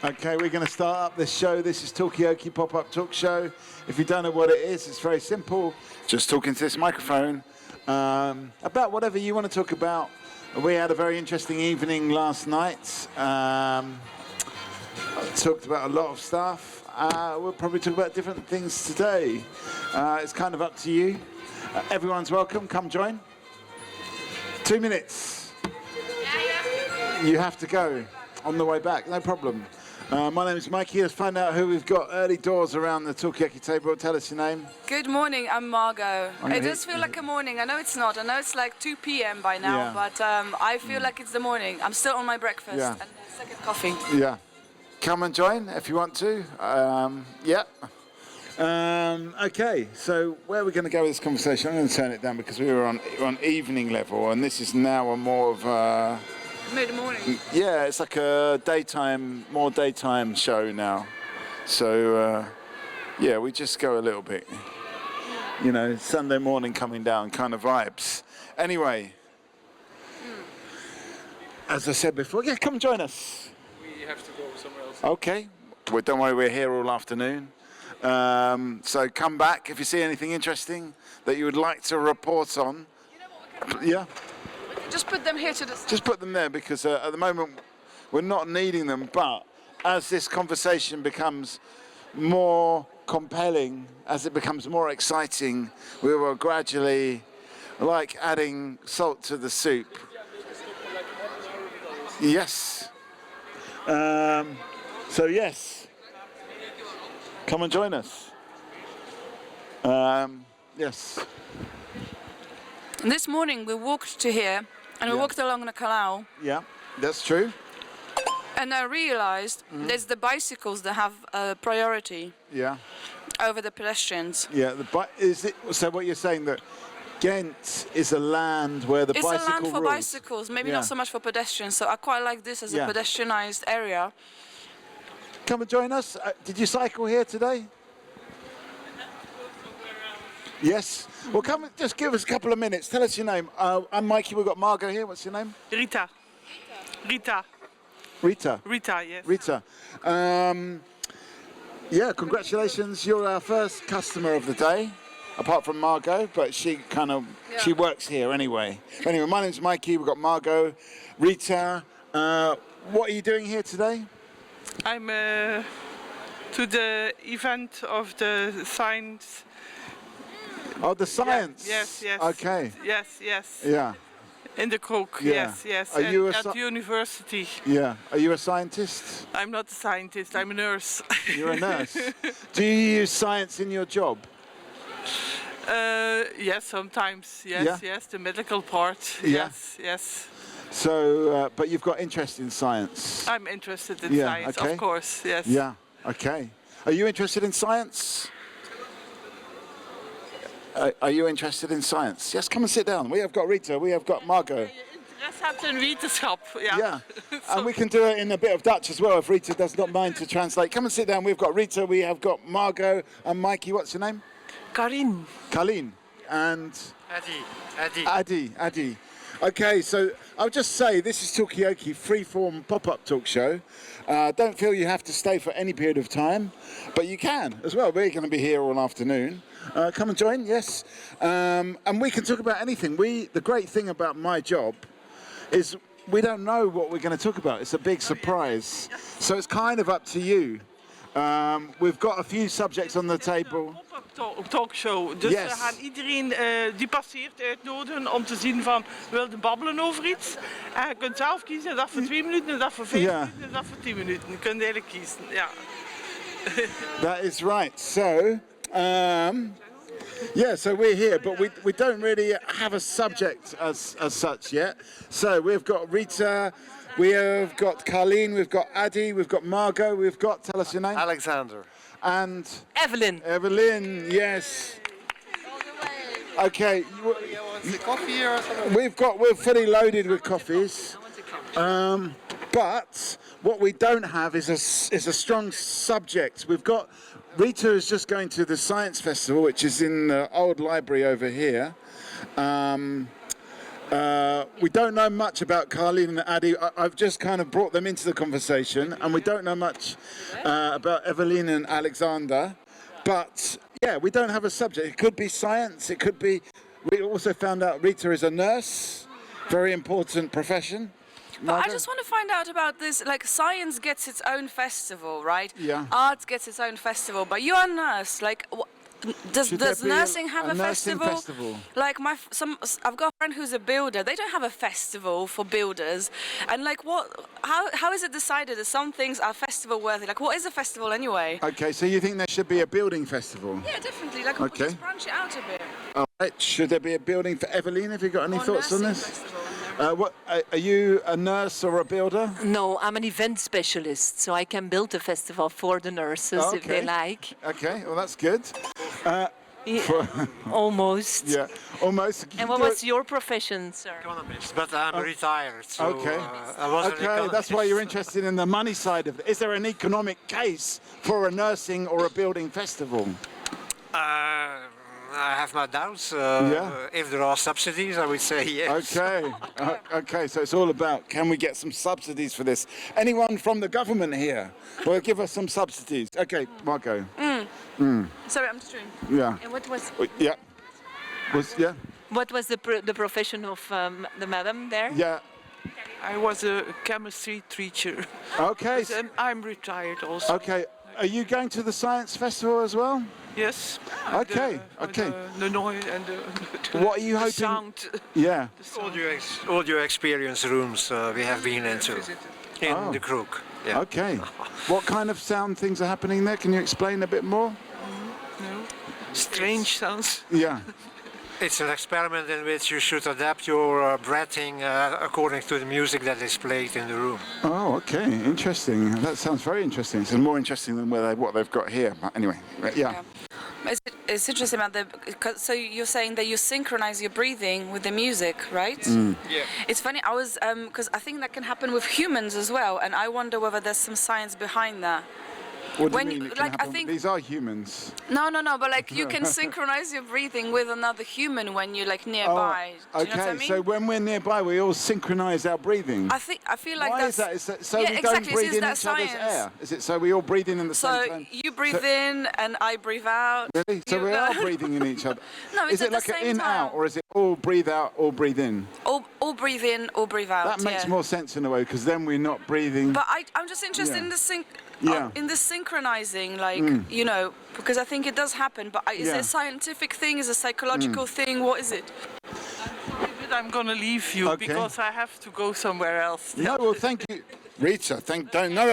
Okay, we're going to start up this show. This is Talkaoke Pop-Up Talk Show. If you don't know what it is, it's very simple. Just talking to this microphone about whatever you want to talk about. We had a very interesting evening last night. Talked about a lot of stuff. We'll probably talk about different things today. It's kind of up to you. Everyone's welcome. Come join. 2 minutes. You have to go on the way back. No problem. My name is Mikey. Let's find out who we've got early doors around the Talkaoke table. Tell us your name. Good morning, I'm Margot. It does feel like a morning. I know it's not. I know it's like 2 p.m. by now, but I feel like it's the morning. I'm still on my breakfast and a second coffee. Yeah. Come and join if you want to. Okay, so where are we going to go with this conversation? I'm going to turn it down because we were on evening level, and this is now a more of a... Mid-morning. Yeah, it's like a more daytime show now. So, we just go a little bit. You know, Sunday morning coming down kind of vibes. Anyway, as I said before, come join us. We have to go somewhere else. Okay, well, don't worry, we're here all afternoon. So come back if you see anything interesting that you would like to report on. You know what we can do? Yeah. Just put them here to the side. Just put them there because at the moment we're not needing them, but as this conversation becomes more compelling, as it becomes more exciting, we will gradually, like adding salt to the soup. Yes. Yes. Come and join us. Yes. And this morning we walked to here and we walked along the canal. Yeah, that's true. And I realized there's the bicycles that have priority over the pedestrians. Yeah, so what you're saying that Ghent is a land where the bicycle rules? It's a land for rules. bicycles, maybe not so much for pedestrians, so I quite like this as a pedestrianised area. Come and join us. Did you cycle here today? Yes. Well, come. Just give us a couple of minutes. Tell us your name. I'm Mikey. We've got Margot here. What's your name? Rita. Rita. Rita, yes. Rita. Congratulations. You're our first customer of the day, apart from Margot, but she she works here anyway. Anyway, my name's Mikey. We've got Margot, Rita. What are you doing here today? I'm to the event of the science. Oh, the science. Yes. Okay. Yes. Yeah. In the Crook. Yeah. Yes. Are you at the university. Yeah. Are you a scientist? I'm not a scientist. I'm a nurse. You're a nurse. Do you use science in your job? Yes, sometimes. Yes. The medical part. Yeah. Yes. So, but you've got interest in science. I'm interested in science, of course. Yes. Yeah. Okay. Are you interested in science? Are you interested in science? Yes, come and sit down. We have got Rita, we have got Margot. Interesse hebt in wetenschap, Yeah, and we can do it in a bit of Dutch as well if Rita does not mind to translate. Come and sit down. We've got Rita, we have got Margot, and Mikey. What's your name? Karin. Colleen. And? Adi. Okay, so I'll just say this is Talkaoke, freeform pop-up talk show. Don't feel you have to stay for any period of time, but you can as well. We're going to be here all afternoon. Come and join, yes. And we can talk about anything. The great thing about my job is we don't know what we're going to talk about. It's a big surprise. So it's kind of up to you. We've got a few subjects on the table. Talkshow. Dus we gaan iedereen die passeert uitnodigen om te zien van wilde babbelen over iets. En je kunt zelf kiezen, dat voor 2 minuten, dat voor 5 minuten, en dat voor 10 minuten. Je kunt eigenlijk kiezen, ja. That is right. So, so we're here, but we don't really have a subject as such yet. So we've got Rita, we have got Carleen, we've got Adi, we've got Margot, we've got, tell us your name. Alexander. And Evelyn. Evelyn, yes. Okay. Coffee here or something? We're fully loaded with coffees. But what we don't have is a strong subject. We've got Rita is just going to the science festival, which is in the old library over here. We don't know much about Carlene and Adi. I've just kind of brought them into the conversation, and we don't know much about Evelyn and Alexander. But yeah, we don't have a subject. It could be science. It could be. We also found out Rita is a nurse, very important profession. But I just want to find out about this, like science gets its own festival, right? Yeah. Art gets its own festival, but you're a nurse, like, does nursing have a festival? Like I've got a friend who's a builder. They don't have a festival for builders, and like how is it decided that some things are festival worthy? Like what is a festival anyway? Okay, so you think there should be a building festival? Yeah, definitely. Like okay. Just branch it out a bit. All right. Should there be a building for Evelyn? Have you got any thoughts on this? Festival. What are you, a nurse or a builder? No, I'm an event specialist, so I can build a festival for the nurses if they like. Okay, well that's good. Almost. Yeah, almost. And what was your profession, sir? Economist, but I'm retired, so okay. I was an okay, economist. that's why you're interested in the money side of it. Is there an economic case for a nursing or a building festival? I have my doubts. If there are subsidies, I would say yes. Okay, okay, so it's all about, can we get some subsidies for this? Anyone from the government here? Well, give us some subsidies. Okay, Marco. Sorry, I'm just doing. Yeah. And what was Yeah. Yeah. what was the profession of the madam there? Yeah. I was a chemistry teacher. Okay. And I'm retired also. Okay. Are you going to the science festival as well? Yes. Okay. Okay. The noise and What are you the hoping? sound. Yeah. Audio experience rooms we have been into in the Crook. Yeah. Okay. What kind of sound things are happening there? Can you explain a bit more? No. Strange sounds. Yeah. It's an experiment in which you should adapt your breathing according to the music that is played in the room. Oh, okay. Interesting. That sounds very interesting. It's more interesting than what they've got here. But anyway, yeah. It's interesting about so you're saying that you synchronize your breathing with the music, right? Yeah. It's funny, I was, because I think that can happen with humans as well, and I wonder whether there's some science behind that. What do When you mean? you- It can like, I happen? think- These are humans. No, but like you can synchronize your breathing with another human when you're like nearby. Do you know what I mean? So when we're nearby, we all synchronize our breathing. I feel like Why that's... is that? Is that so Yeah, we exactly. don't breathe Is in that each other's science? air? Is it so we all breathe in the So same time? you breathe in and I breathe out. Really? So You we go- are breathing in each other. No, it's is it at the like an same in-out, time. or is it all breathe out, all breathe in? All breathe in, all breathe out. That makes yeah. more sense in a way, because then we're not breathing. But I'm just interested Yeah. in the Yeah. in the synchronizing, like you know, because I think it does happen. But is it Yeah. a scientific thing? Is it a psychological thing? What is it? But I'm gonna leave you Okay. because I have to go somewhere else. No, well, thank you. Rita, no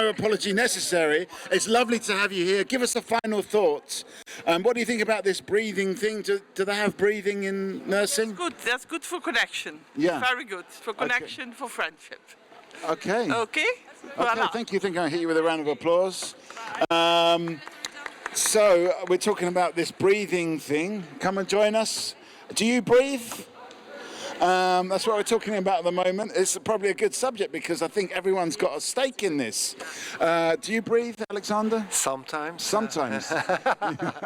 apology necessary. It's lovely to have you here. Give us the final thoughts. What do you think about this breathing thing? Do they have breathing in nursing? Good. That's good for connection. Yeah. Very good for connection, for friendship. Okay. Okay. Okay, Voilà. thank you. I think I'll hit you with a round of applause. So we're talking about this breathing thing. Come and join us. Do you breathe? That's what we're talking about at the moment. It's probably a good subject because I think everyone's got a stake in this. Do you breathe, Alexander? Sometimes. Sometimes.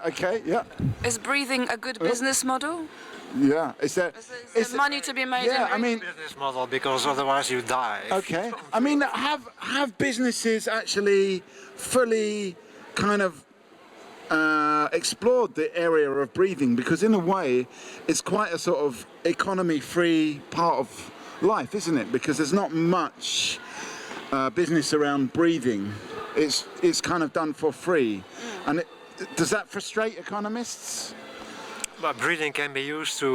Okay, yeah. Is breathing a good business model? Yeah. Is there Money to be made? Yeah, in I mean, Business model, because otherwise you die. okay. I mean, have businesses actually fully kind of explored the area of breathing? Because in a way, it's quite a sort of economy-free part of life, isn't it? Because there's not much business around breathing. It's kind of done for free, and does that frustrate economists? But breathing can be used to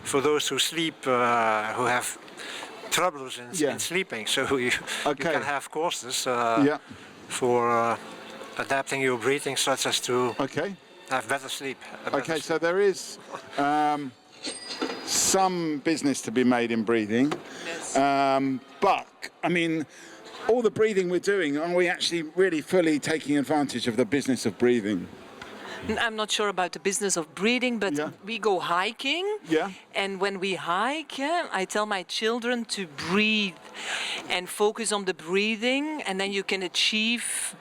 for those who sleep, who have troubles in sleeping. So you can have courses for adapting your breathing, such as to have better sleep. Okay, so there is some business to be made in breathing, but I mean, all the breathing we're doing, are we actually really fully taking advantage of the business of breathing? I'm not sure about the business of breathing, but we go hiking. Yeah. And when we hike, I tell my children to breathe and focus on the breathing, and then you can achieve,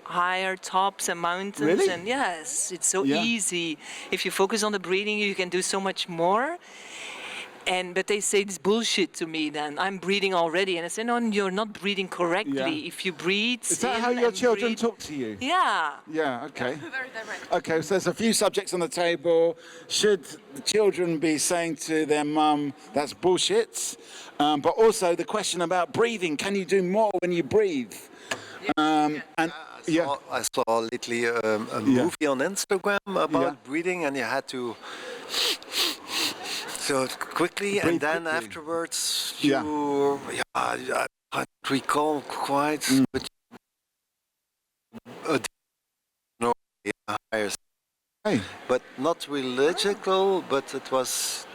higher tops and mountains. Really? And yes, it's so easy. If you focus on the breathing, you can do so much more. But they say it's bullshit to me then. I'm breathing already. And I say, no, you're not breathing correctly. If you breathe. Is that how your children talk to you? Yeah. Yeah, okay. Very direct. Okay, so there's a few subjects on the table. Should the children be saying to their mum, that's bullshit? But also the question about breathing. Can you do more when you breathe? And I saw lately a movie on Instagram about breathing, and you had to so quickly, and then quickly. afterwards you I can't recall quite, but higher, but not religical, but it was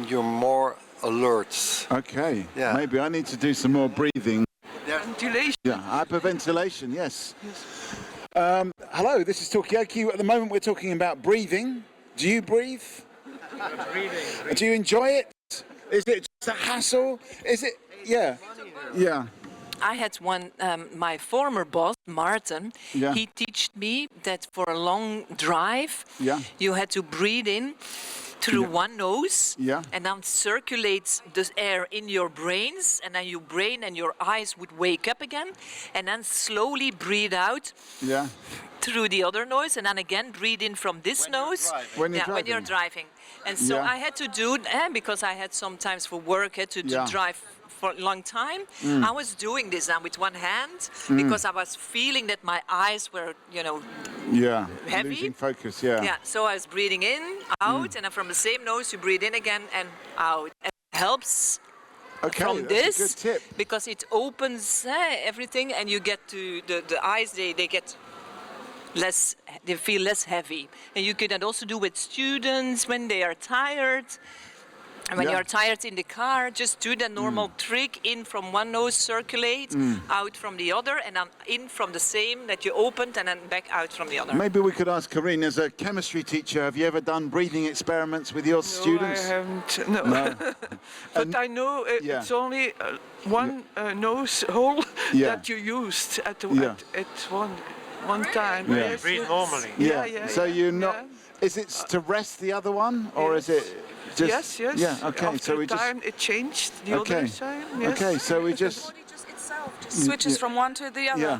you're more alert. Okay. Yeah. Maybe I need to do some more breathing. Ventilation. Yeah, hyperventilation, yes. Hello, this is Talkaoke. At the moment we're talking about breathing. Do you breathe? Breathing. Do you enjoy it? Is it just a hassle? Is it? Yeah. Yeah. I had one, my former boss, Martin, he taught me that for a long drive, you had to breathe in through one nose and then circulate the air in your brains, and then your brain and your eyes would wake up again, and then slowly breathe out through the other nose, and then again breathe in from this nose when you're driving. And so I had to do because I had sometimes for work had to drive for a long time. I was doing this now with one hand because I was feeling that my eyes were, heavy. Losing focus, Yeah, so I was breathing in, out, and then from the same nose you breathe in again and out. And it helps from this a good tip. because it opens everything, and you get to the eyes, they get less, they feel less heavy. And you can then also do with students when they are tired. And when you're tired in the car, just do the normal trick, in from one nose, circulate, out from the other, and then in from the same that you opened, and then back out from the other. Maybe we could ask Corinne, as a chemistry teacher, have you ever done breathing experiments with your students? I haven't, no. But I know it's only one nose hole that you used at one time. Yeah. Yes, Breathe normally. So you're not... Is it to rest the other one, or is it... Yes. Yeah, okay, After so we time it changed the other side. Yes. Okay, so we just... The body just itself just switches from one to the other. Yeah.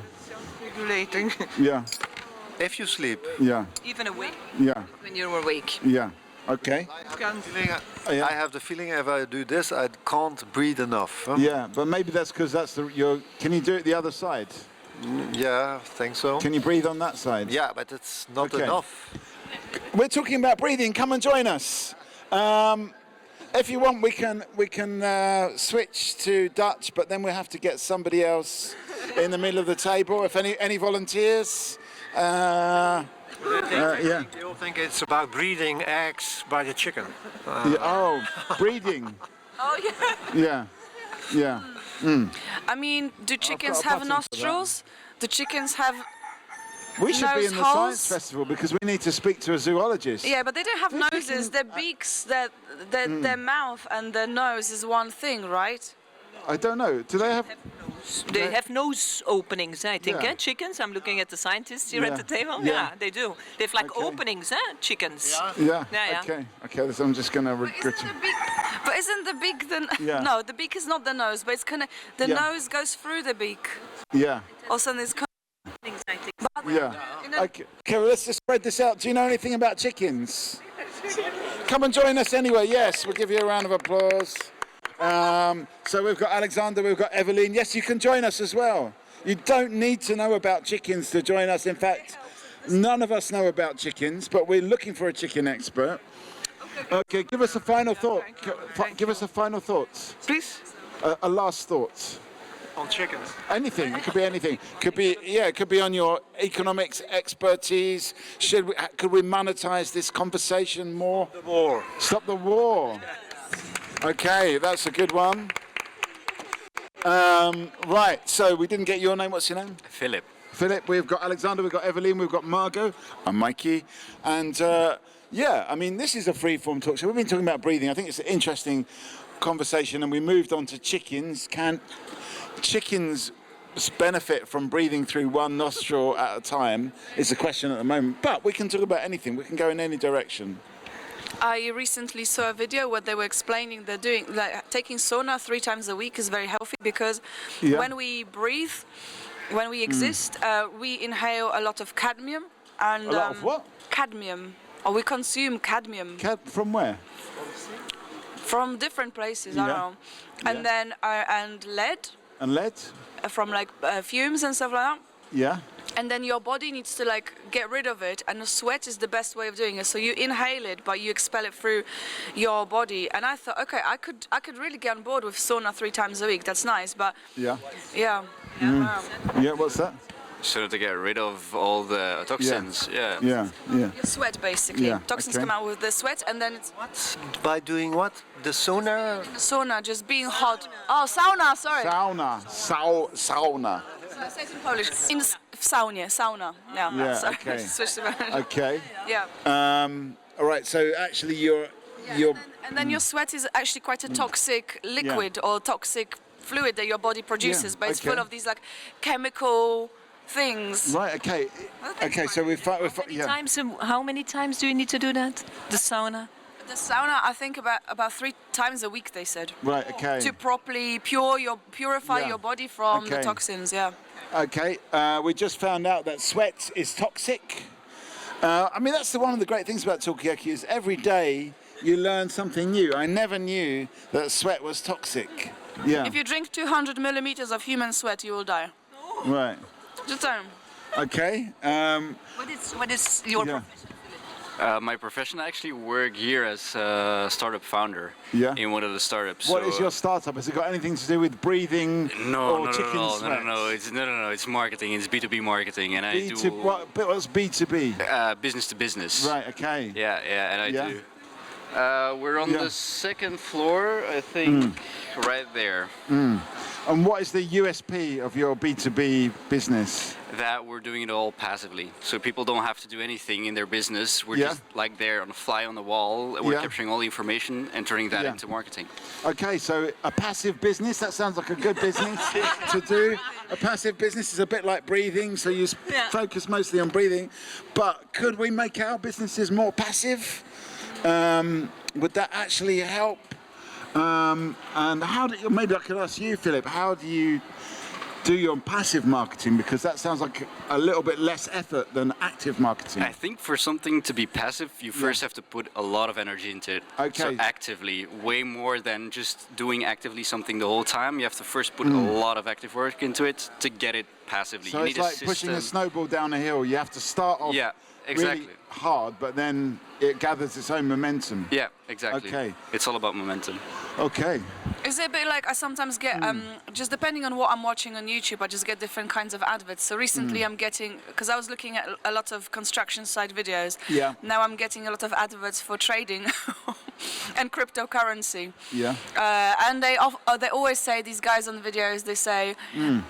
Regulating. Yeah. If you sleep. Yeah. Even awake. Yeah. When you're awake. Yeah. Okay. I have the feeling if I do this, I can't breathe enough. Yeah, but maybe that's because that's your... Can you do it the other side? Yeah, I think so. Can you breathe on that side? Yeah, but it's not enough. We're talking about breathing. Come and join us. If you want, we can switch to Dutch, but then we'll have to get somebody else in the middle of the table. If any volunteers? They all think it's about breeding eggs by the chicken. Breeding. Oh yeah. Yeah. I mean, do chickens have nostrils? Do chickens have We should be in the holes? science festival because we need to speak to a zoologist. Yeah, but they don't have noses. Their beaks, their mouth and their nose is one thing, right? I don't know. Do they have... They have nose openings, I think, Yeah. chickens. I'm looking at the scientists here at the table. Yeah. Yeah, they do. They have like openings, chickens. Yeah. Yeah. Okay. So I'm just gonna regret it. But isn't the beak the... Yeah. No, the beak is not the nose, but it's kind of... The nose goes through the beak. Yeah. Also, there's... Openings, I think. Yeah. Okay. Well, let's just spread this out. Do you know anything about chickens? Come and join us anyway. Yes, we'll give you a round of applause. So we've got Alexander, we've got Evelyn. Yes, you can join us as well. You don't need to know about chickens to join us. In fact, none of us know about chickens, but we're looking for a chicken expert. Okay, give us a final thought. Give us a final thought. Please. A last thought. On chickens. Anything. It could be anything. It could be on your economics expertise. Could we monetize this conversation more? The war. Stop the war. Okay, that's a good one. Right, so we didn't get your name. What's your name? Philip. Philip. We've got Alexander, we've got Evelyn, we've got Margot. I'm Mikey. And I mean, this is a free-form talk show. We've been talking about breathing. I think it's an interesting conversation, and we moved on to chickens. Can chickens benefit from breathing through one nostril at a time? Is the question at the moment. But we can talk about anything. We can go in any direction. I recently saw a video where they were explaining they're doing like taking sauna 3 times a week is very healthy because when we breathe, when we exist, we inhale a lot of cadmium and a lot of what? Cadmium, or we consume cadmium. From where? From different places, I don't know. And then and lead. And lead? From like fumes and stuff like that. Yeah. And then your body needs to like get rid of it, and the sweat is the best way of doing it. So you inhale it, but you expel it through your body. And I thought, okay, I could really get on board with sauna 3 times a week. That's nice, but yeah. Yeah, what's that? So to get rid of all the toxins. Yeah. Your sweat basically. Yeah, Toxins come out with the sweat, and then it's What? By doing what? The sauna? sauna, just being hot. Oh, sauna, sorry. Sauna. Say it in Polish. In saunie, sauna. Yeah, sorry. okay. Switch to Okay. Yeah. All right, so actually you're And then your sweat is actually quite a toxic liquid or toxic fluid that your body produces, but it's full of these like chemical things. Right, okay. Okay, so How many times do you need to do that? The sauna? The sauna, I think about 3 times a week, they said. Right, okay. To properly purify your body from the toxins, Okay, we just found out that sweat is toxic. I mean, that's one of the great things about Talkaoke is every day you learn something new. I never knew that sweat was toxic. Yeah. If you drink 200 millimeters of human sweat, you will die. Right. Just saying. Okay. What is your profession? My profession, I actually work here as a startup founder in one of the startups. What is your startup? Has it got anything to do with breathing or chicken sweat? No, it's marketing. It's B2B marketing, and I do. What's B2B? Business to business. Right. Okay. Yeah, and I do. We're on the 2nd floor, I think, right there. And what is the USP of your B2B business? That we're doing it all passively, so people don't have to do anything in their business. We're just like there on a fly on the wall. We're capturing all the information and turning that into marketing. Okay, so a passive business, that sounds like a good business to do. A passive business is a bit like breathing, so you focus mostly on breathing. But could we make our businesses more passive? Would that actually help? And how do you, maybe I could ask you, Philip, how do you do your passive marketing? Because that sounds like a little bit less effort than active marketing. I think for something to be passive, you first have to put a lot of energy into it. Okay. So actively, way more than just doing actively something the whole time. You have to first put a lot of active work into it to get it passively. So you it's need like pushing a snowball down a hill. You have to start off really hard, but then it gathers its own momentum. Yeah, exactly. Okay. It's all about momentum. Okay. Is it a bit like I sometimes get, just depending on what I'm watching on YouTube, I just get different kinds of adverts. So recently I'm getting, because I was looking at a lot of construction site videos. Yeah. Now I'm getting a lot of adverts for trading and cryptocurrency. Yeah. And they always say, these guys on the videos, they say,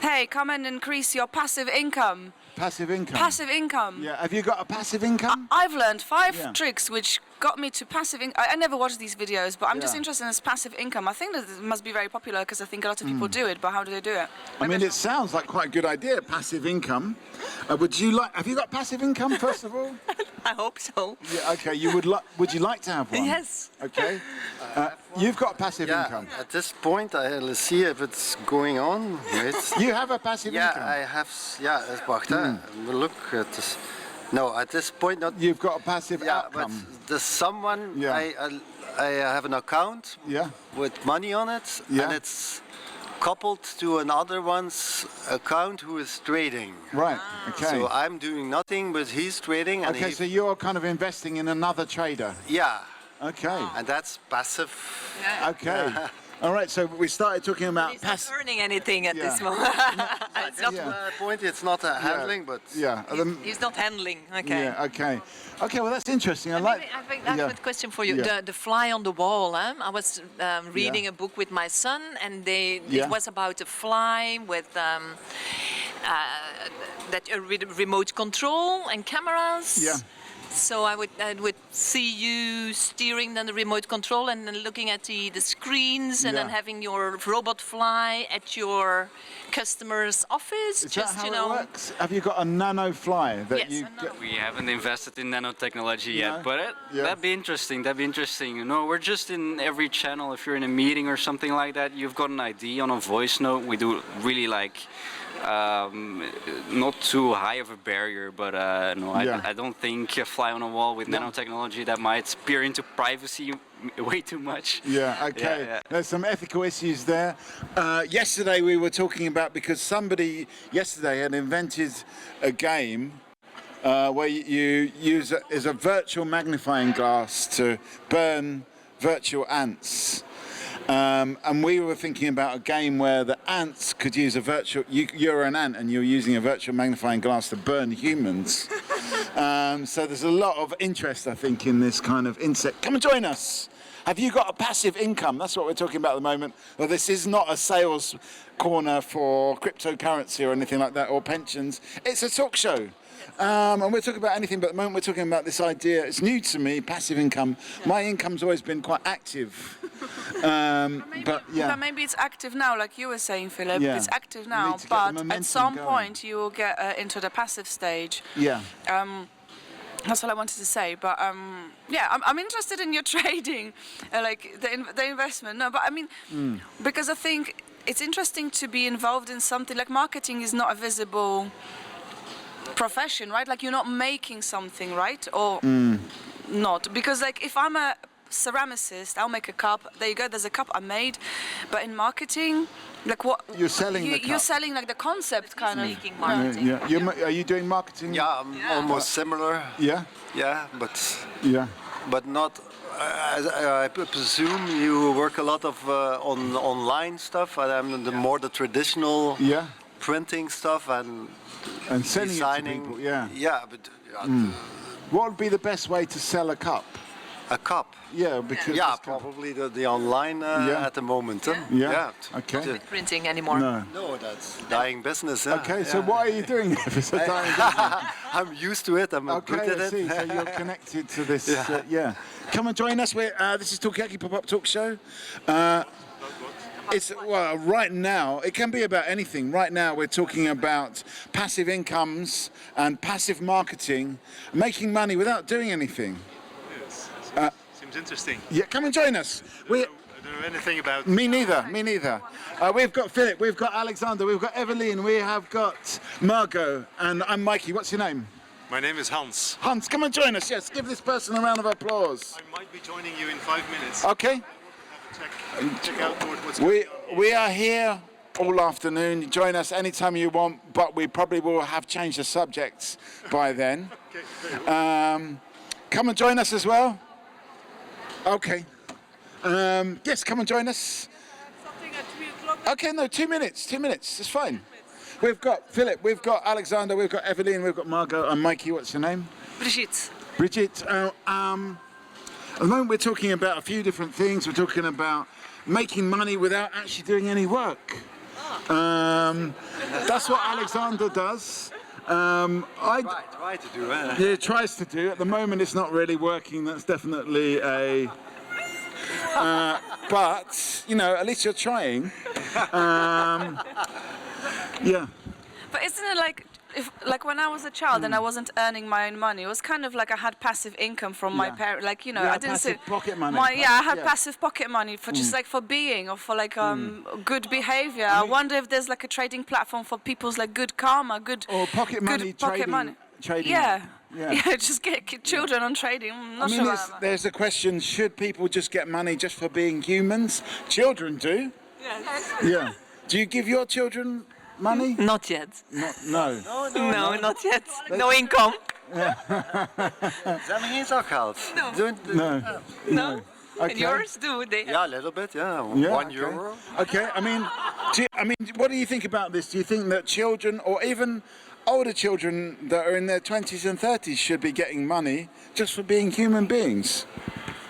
hey, come and increase your passive income. Passive income. Passive income. Yeah. Have you got a passive income? I've learned 5 tricks which got me to passive income. I never watched these videos, but I'm just interested in this passive income. I think that it must be very popular because I think a lot of people do it, but how do they do it? I mean, it sounds like quite a good idea, passive income. Have you got passive income, first of all? I hope so. Yeah, okay. Would you like to have one? Yes. Okay. You've got passive income. At this point, I'll see if it's going on. You have a passive income? Yeah, I have. Yeah, wacht, look at this. No, at this point, not. You've got a passive outcome. But there's someone. I have an account. With money on it, and it's coupled to another one's account who is trading. Right. Okay. So I'm doing nothing, but he's trading. And so you're kind of investing in another trader. Yeah. Okay. And that's passive. Yeah. Okay. All right, so we started talking about He's not earning anything at this moment. It's not point. It's not handling, but he's not handling. Okay. Yeah. Okay. Okay. Well, that's interesting. I think that's a good question for you. The fly on the wall. I was reading a book with my son, and it was about a fly with remote control and cameras. Yeah. So I would see you steering then the remote control and then looking at the screens and then having your robot fly at your customer's office. Is that how it works? Have you got a nano fly that you get? We haven't invested in nanotechnology yet, but that'd be interesting. That'd be interesting. You know, we're just in every channel. If you're in a meeting or something like that, you've got an ID on a voice note. We do really like. Not too high of a barrier, but no, I don't think a fly on a wall with nanotechnology that might peer into privacy way too much. Yeah, okay. Yeah. There's some ethical issues there. Yesterday we were talking about, because somebody yesterday had invented a game where you use a virtual magnifying glass to burn virtual ants. And we were thinking about a game where the ants could use a virtual... You're an ant and you're using a virtual magnifying glass to burn humans. So there's a lot of interest, I think, in this kind of insect. Come and join us. Have you got a passive income? That's what we're talking about at the moment. Well, this is not a sales corner for cryptocurrency or anything like that, or pensions. It's a talk show. And we're talking about anything, but at the moment we're talking about this idea. It's new to me, passive income. My income's always been quite active. But maybe it's active now, like you were saying, Philip. Yeah. It's active now, but at some point you will get into the passive stage. Yeah. That's all I wanted to say. But yeah, I'm interested in your trading, like the investment. No, but I mean, because I think it's interesting to be involved in something like marketing is not a visible profession, right? Like you're not making something, right? Or not, because like if I'm a ceramicist, I'll make a cup. There you go. There's a cup I made. But in marketing, like what you're selling, you're selling like the concept kind of. Making marketing. Yeah. Are you doing marketing? Yeah, I'm almost similar. Yeah. Yeah, but not. I presume you work a lot of on online stuff. I'm more the traditional printing stuff and sending designing. It to people. Yeah. Yeah, but. What would be the best way to sell a cup? A cup? Yeah, because probably the online at the moment. Yeah. Okay. Not printing anymore. No, that's dying business. Okay, so why are you doing it if it's a dying business? I'm used to it. I'm good at it. See. So you're connected to this. Come and join us. This is Talkaoke Pop-Up Talk Show. It's right now. It can be about anything. Right now, we're talking about passive incomes and passive marketing, making money without doing anything. Seems interesting. Yeah, come and join us. I don't know anything about... Me neither. We've got Philip, we've got Alexander, we've got Evelyn, we have got Margot, and I'm Mikey. What's your name? My name is Hans. Hans, come and join us. Yes, give this person a round of applause. I might be joining you in 5 minutes. Okay. Check out what's going on. We are here all afternoon. Join us anytime you want, but we probably will have changed the subjects by then. Okay. Come and join us as well. Okay. Yes, come and join us. Something at 3 o'clock. Okay, no, 2 minutes. 2 minutes. It's fine. We've got Philip, we've got Alexander, we've got Evelyn, we've got Margot, and Mikey. What's your name? Brigitte. Brigitte. At the moment we're talking about a few different things. We're talking about making money without actually doing any work. That's what Alexander does. Try to do it. Yeah, tries to do. At the moment it's not really working. That's definitely a... but, you know, at least you're trying. Yeah. But isn't it like when I was a child and I wasn't earning my own money, it was kind of like I had passive income from my parents. Like, you know, I didn't say pocket money. I had passive pocket money for just like for being or for like good behavior. I wonder if there's like a trading platform for people's like good karma, good or pocket money, trading. Yeah, just get children on trading. I'm not sure. There's a question: should people just get money just for being humans? Children do. Yes. Yeah. Do you give your children money? Not yet. No, not yet. No income. Ze hebben geen zakgeld. No. Okay. And yours do they? Yeah, a little bit. Yeah, €1. Okay. I mean, what do you think about this? Do you think that children, or even older children that are in their 20s and 30s, should be getting money just for being human beings?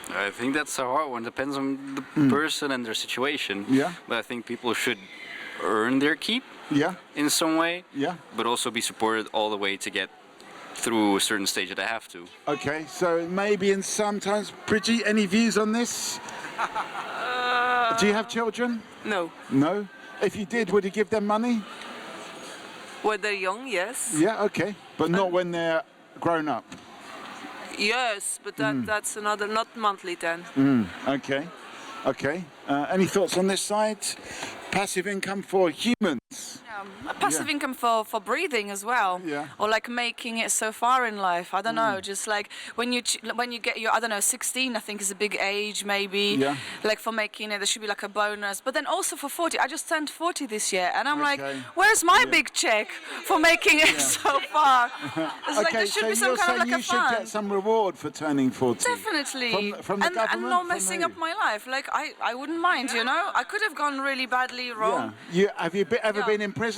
I think that's a hard one. Depends on the person and their situation. Yeah. But I think people should earn their keep. Yeah. In some way. Yeah. But also be supported all the way to get through a certain stage that I have to. Okay, so maybe in sometimes, Bridgie, any views on this? Do you have children? No. No? If you did, would you give them money? When they're young, yes. Yeah, okay. But not when they're grown up? Yes, but that's another, not monthly then. Okay, okay. Any thoughts on this side? Passive income for humans? A passive income for breathing as well. Yeah. Or like making it so far in life. I don't know. Just like when you get your, I don't know, 16, I think is a big age maybe. Yeah. Like for making it, there should be like a bonus. But then also for 40. I just turned 40 this year, and I'm like, where's my big check for making it so far? It's like there should be some kind of like a fund. You should get some reward for turning 40. Definitely. From the government? And not messing up my life. Like I wouldn't mind, you know. I could have gone really badly wrong. Yeah. Have you ever been in prison?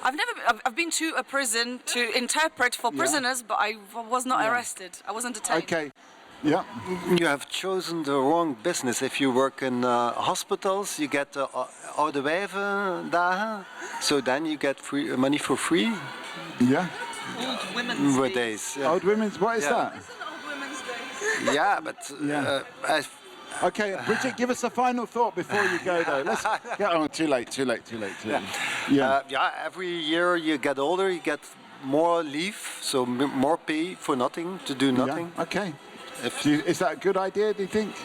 I've been to a prison to interpret for prisoners, but I was not arrested. I wasn't detained. Okay. Yeah. You have chosen the wrong business. If you work in hospitals, you get oude wijven-dagen. So then you get free money for free. Yeah. Old women's days. Yeah. Old women's. What is that? It's an old women's day. Yeah, but Okay, Bridget, give us a final thought before you go, though. Let's get on. Too late. Yeah. Every year you get older, you get more leave, so more pay for nothing, to do nothing. Yeah. Okay. Is that a good idea, do you think?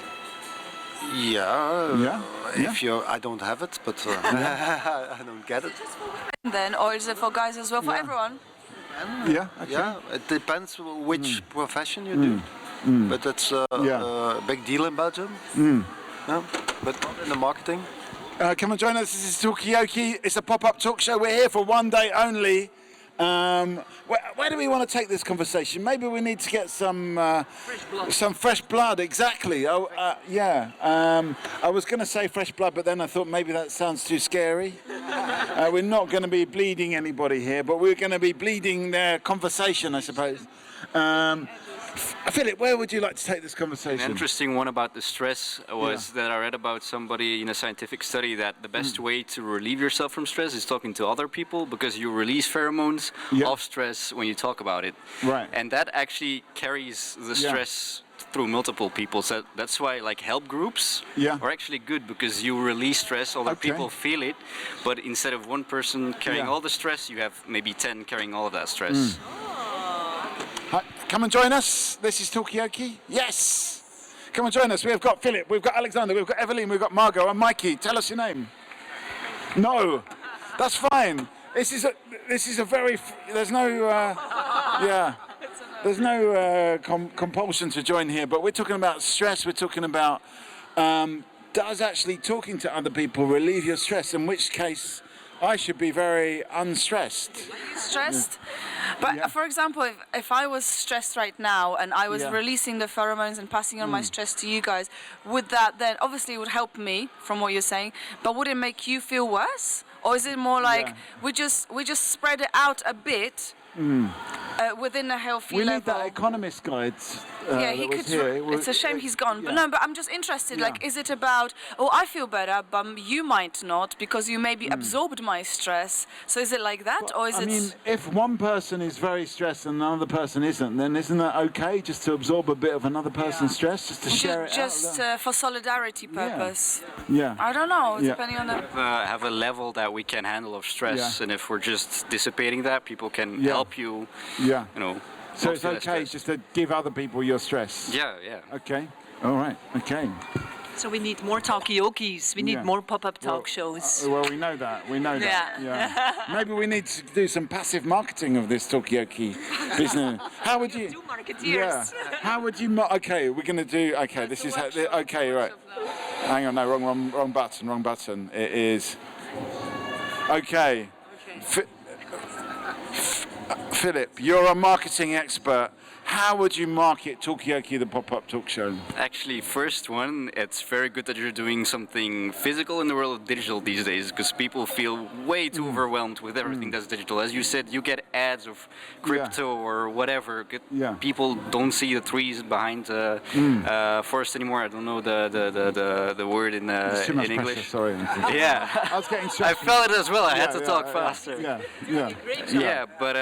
Yeah. If you, I don't have it, but I don't get it. Then, or is it for guys as well? For everyone? Yeah. Okay. Yeah, it depends which profession you do. But it's a big deal in Belgium. Yeah, but not in the marketing. Come and join us. This is Talkaoke. It's a pop-up talk show. We're here for one day only. Where do we want to take this conversation? Maybe we need to get some fresh blood. Exactly. I was going to say fresh blood, but then I thought maybe that sounds too scary. We're not going to be bleeding anybody here, but we're going to be bleeding their conversation, I suppose. Philip, where would you like to take this conversation? An interesting one about the stress was that I read about somebody in a scientific study that the best way to relieve yourself from stress is talking to other people, because you release pheromones of stress when you talk about it. Right. And that actually carries the stress through multiple people. So that's why like help groups are actually good, because you release stress, other people feel it, but instead of one person carrying all the stress, you have maybe 10 carrying all of that stress. Hi, come and join us. This is Talkaoke. Yes. Come and join us. We've got Philip, we've got Alexander, we've got Evelyn, we've got Margot and Mikey. Tell us your name. No, that's fine. This is a very. There's no. There's no compulsion to join here. But we're talking about stress. We're talking about does actually talking to other people relieve your stress? In which case, I should be very unstressed. Stressed? But for example, if I was stressed right now and I was releasing the pheromones and passing on my stress to you guys, would that then, obviously it would help me from what you're saying, but would it make you feel worse? Or is it more like we just spread it out a bit within a healthy level? We need that economist guide. He could. It's a shame he's gone. But no, but I'm just interested. Like, is it about? Oh, I feel better, but you might not, because you maybe absorbed my stress. So is it like that, or is it? I mean, if one person is very stressed and another person isn't, then isn't that okay? Just to absorb a bit of another person's stress, just to share it just for solidarity purpose. Yeah. I don't know. Depending on the. Have a level that we can handle of stress, and if we're just dissipating that, people can help you. Yeah. You know. So it's okay just to give other people your stress? Yeah. Okay. All right. Okay. So we need more talkiokes. We need more pop-up talk shows. Well, we know that. Yeah. Maybe we need to do some passive marketing of this Talkaoke business. How would you? Do marketeers. Yeah. How would you? Okay, we're gonna do. Okay, this is how. Okay, right. Hang on. No, wrong button. It is. Okay. Philip, you're a marketing expert. how would you market Talkaoke, the pop-up talk show? Actually, first one, it's very good that you're doing something physical in the world of digital these days, because people feel way too overwhelmed with everything that's digital. As you said, you get ads of crypto or whatever. People don't see the trees behind forest anymore. I don't know the word in English. Pressure, sorry. Yeah, I was getting I felt it as well. I had to talk faster. But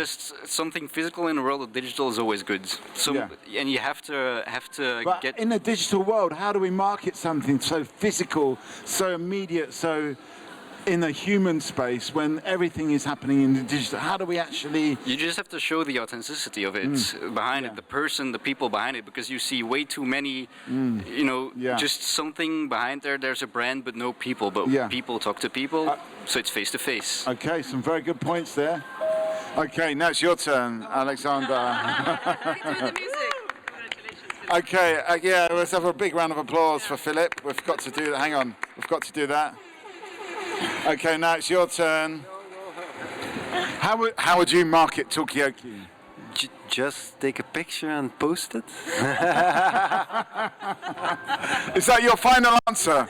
just something physical in the world of digital is always good. And you have to but get in a digital world. How do we market something so physical, so immediate, so in a human space when everything is happening in the digital? How do we actually? You just have to show the authenticity of it behind it, the person, the people behind it, because you see way too many, just something behind there. There's a brand but no people, but people talk to people, so it's face to face. Okay, some very good points there. Okay, now it's your turn, Alexander. Okay, let's have a big round of applause for Philip. We've got to do that. Hang on, we've got to do that. Okay, now it's your turn. How would you market Talkaoke? Just take a picture and post it. Is that your final answer?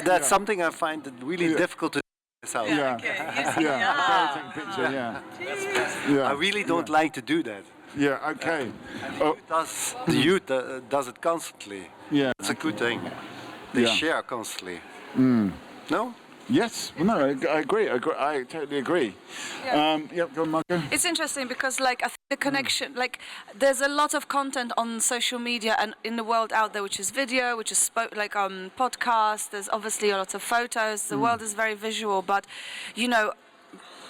That's something I find it really difficult to do myself. Take a picture. I really don't like to do that. Yeah, okay. The youth does it constantly. Yeah. It's a good thing. They share constantly. No? Yes. Well, no, I agree. I totally agree. Go on, Marco. It's interesting because, I think the connection, there's a lot of content on social media and in the world out there, which is video, which is podcasts. There's obviously a lot of photos. The world is very visual, but,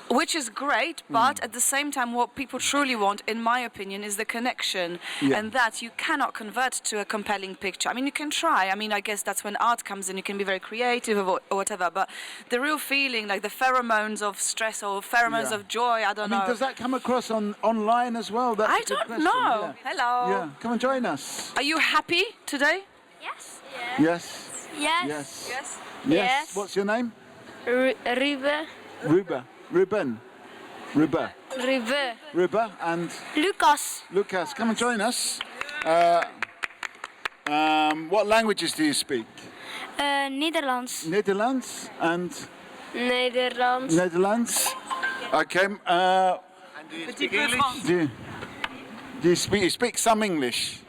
which is great, but at the same time, what people truly want, in my opinion, is the connection, and that you cannot convert to a compelling picture. I mean, you can try. I mean, I guess that's when art comes in. You can be very creative or whatever, but the real feeling, like the pheromones of stress or pheromones of joy, I don't know. Does that come across online as well? That's I don't know. Yeah. Hello. Yeah, come and join us. Are you happy today? Yes. Yes. Yes. Yes. Yes. Yes. What's your name? Ruben. Ruben. Ruben and Lucas, come and join us. What languages do you speak? Nederlands. Netherlands and Nederlands. Netherlands. Okay. And do you speak English? Do you speak some English?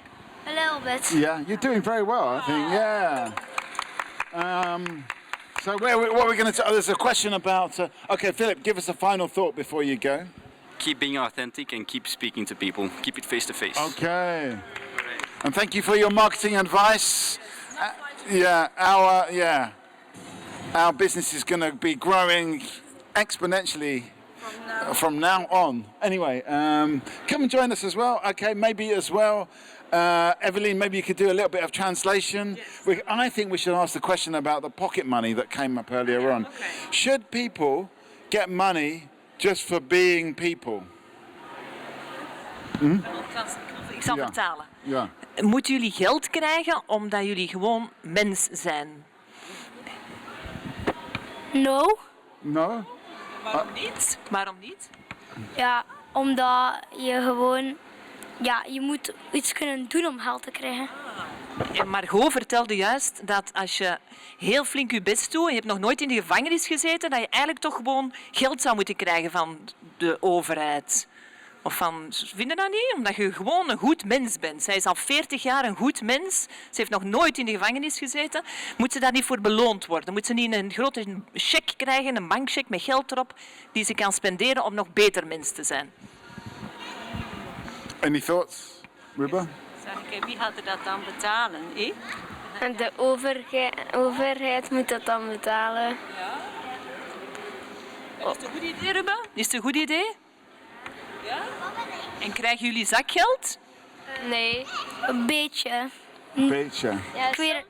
A little bit. Yeah, you're doing very well, I think. Yeah. So what are we going to? There's a question about. Okay, Philip, give us a final thought before you go. Keep being authentic and keep speaking to people. Keep it face to face. Okay. And thank you for your marketing advice. Our business is going to be growing exponentially from now on. Anyway, come and join us as well. Okay, maybe as well. Evelyn, maybe you could do a little bit of translation. Yes. I think we should ask the question about the pocket money that came up earlier on. Okay. Should people get money just for being people? Ik zal vertalen. Ja. Moeten jullie geld krijgen omdat jullie gewoon mens zijn? No. No? Waarom niet? Waarom niet? Ja, omdat je gewoon... Ja, je moet iets kunnen doen om geld te krijgen. En Margot vertelde juist dat als je heel flink je best doet en je hebt nog nooit in de gevangenis gezeten, dat je eigenlijk toch gewoon geld zou moeten krijgen van de overheid. Of van, vind je dat niet? Omdat je gewoon een goed mens bent. Zij is al 40 jaar een goed mens. Ze heeft nog nooit in de gevangenis gezeten. Moet ze daar niet voor beloond worden? Moet ze niet een grote cheque krijgen, een bankcheque met geld erop, die ze kan spenderen om nog beter mens te zijn? Any thoughts, Ruba? Wie gaat er dat dan betalen? En de overheid moet dat dan betalen. Ja. Is het een goed idee, Ruba? Is het een goed idee? Ja? En krijgen jullie zakgeld? Nee, een beetje. Een beetje. Ja, ik weet het.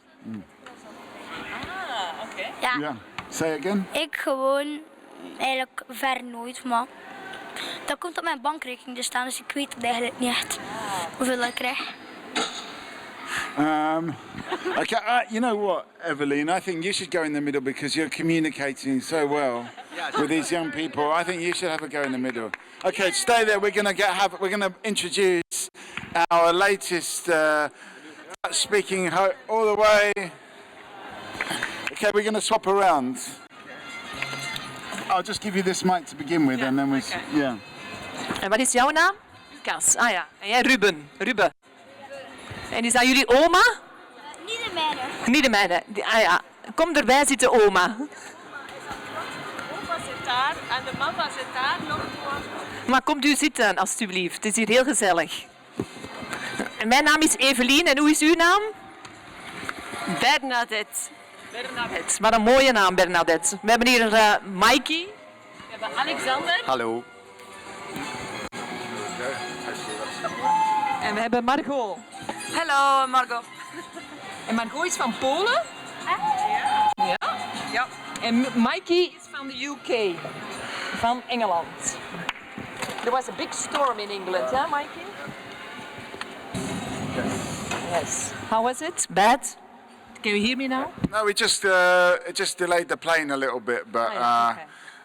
Oké. Ja. Say again? Ik gewoon eigenlijk ver nooit, maar dat komt op mijn bankrekening te staan, dus ik weet het eigenlijk niet echt hoeveel ik krijg. Okay, you know what, Evelyn? I think you should go in the middle because you're communicating so well. with these young people. I think you should have a go in the middle. Okay, stay there. We're gonna introduce our latest speaking all the way. Okay, we're gonna swap around. I'll just give you this mic to begin with, and then we. Okay. Yeah. En wat is jouw naam? Lucas. Ah ja. En jij Ruben. Ruben. En is dat jullie oma? Niet de mijne. Niet de mijne. Ah ja. Kom erbij zitten, oma. Opa zit daar en de mama zit daar nog. Maar komt u zitten, alstublieft. Het is hier heel gezellig. En mijn naam is Evelien. En hoe is uw naam? Bernadette. Bernadette. Wat een mooie naam, Bernadette. We hebben hier Mikey. We hebben Alexander. Hallo. En we hebben Margot. Hallo Margot. En Margot is van Polen. Ja? Ja. En Mikey is van de UK. Van Engeland. There was a big storm in England, huh, Mikey? Yes. How was it? Bad? Can you hear me now? No, we just it just delayed the plane a little bit, but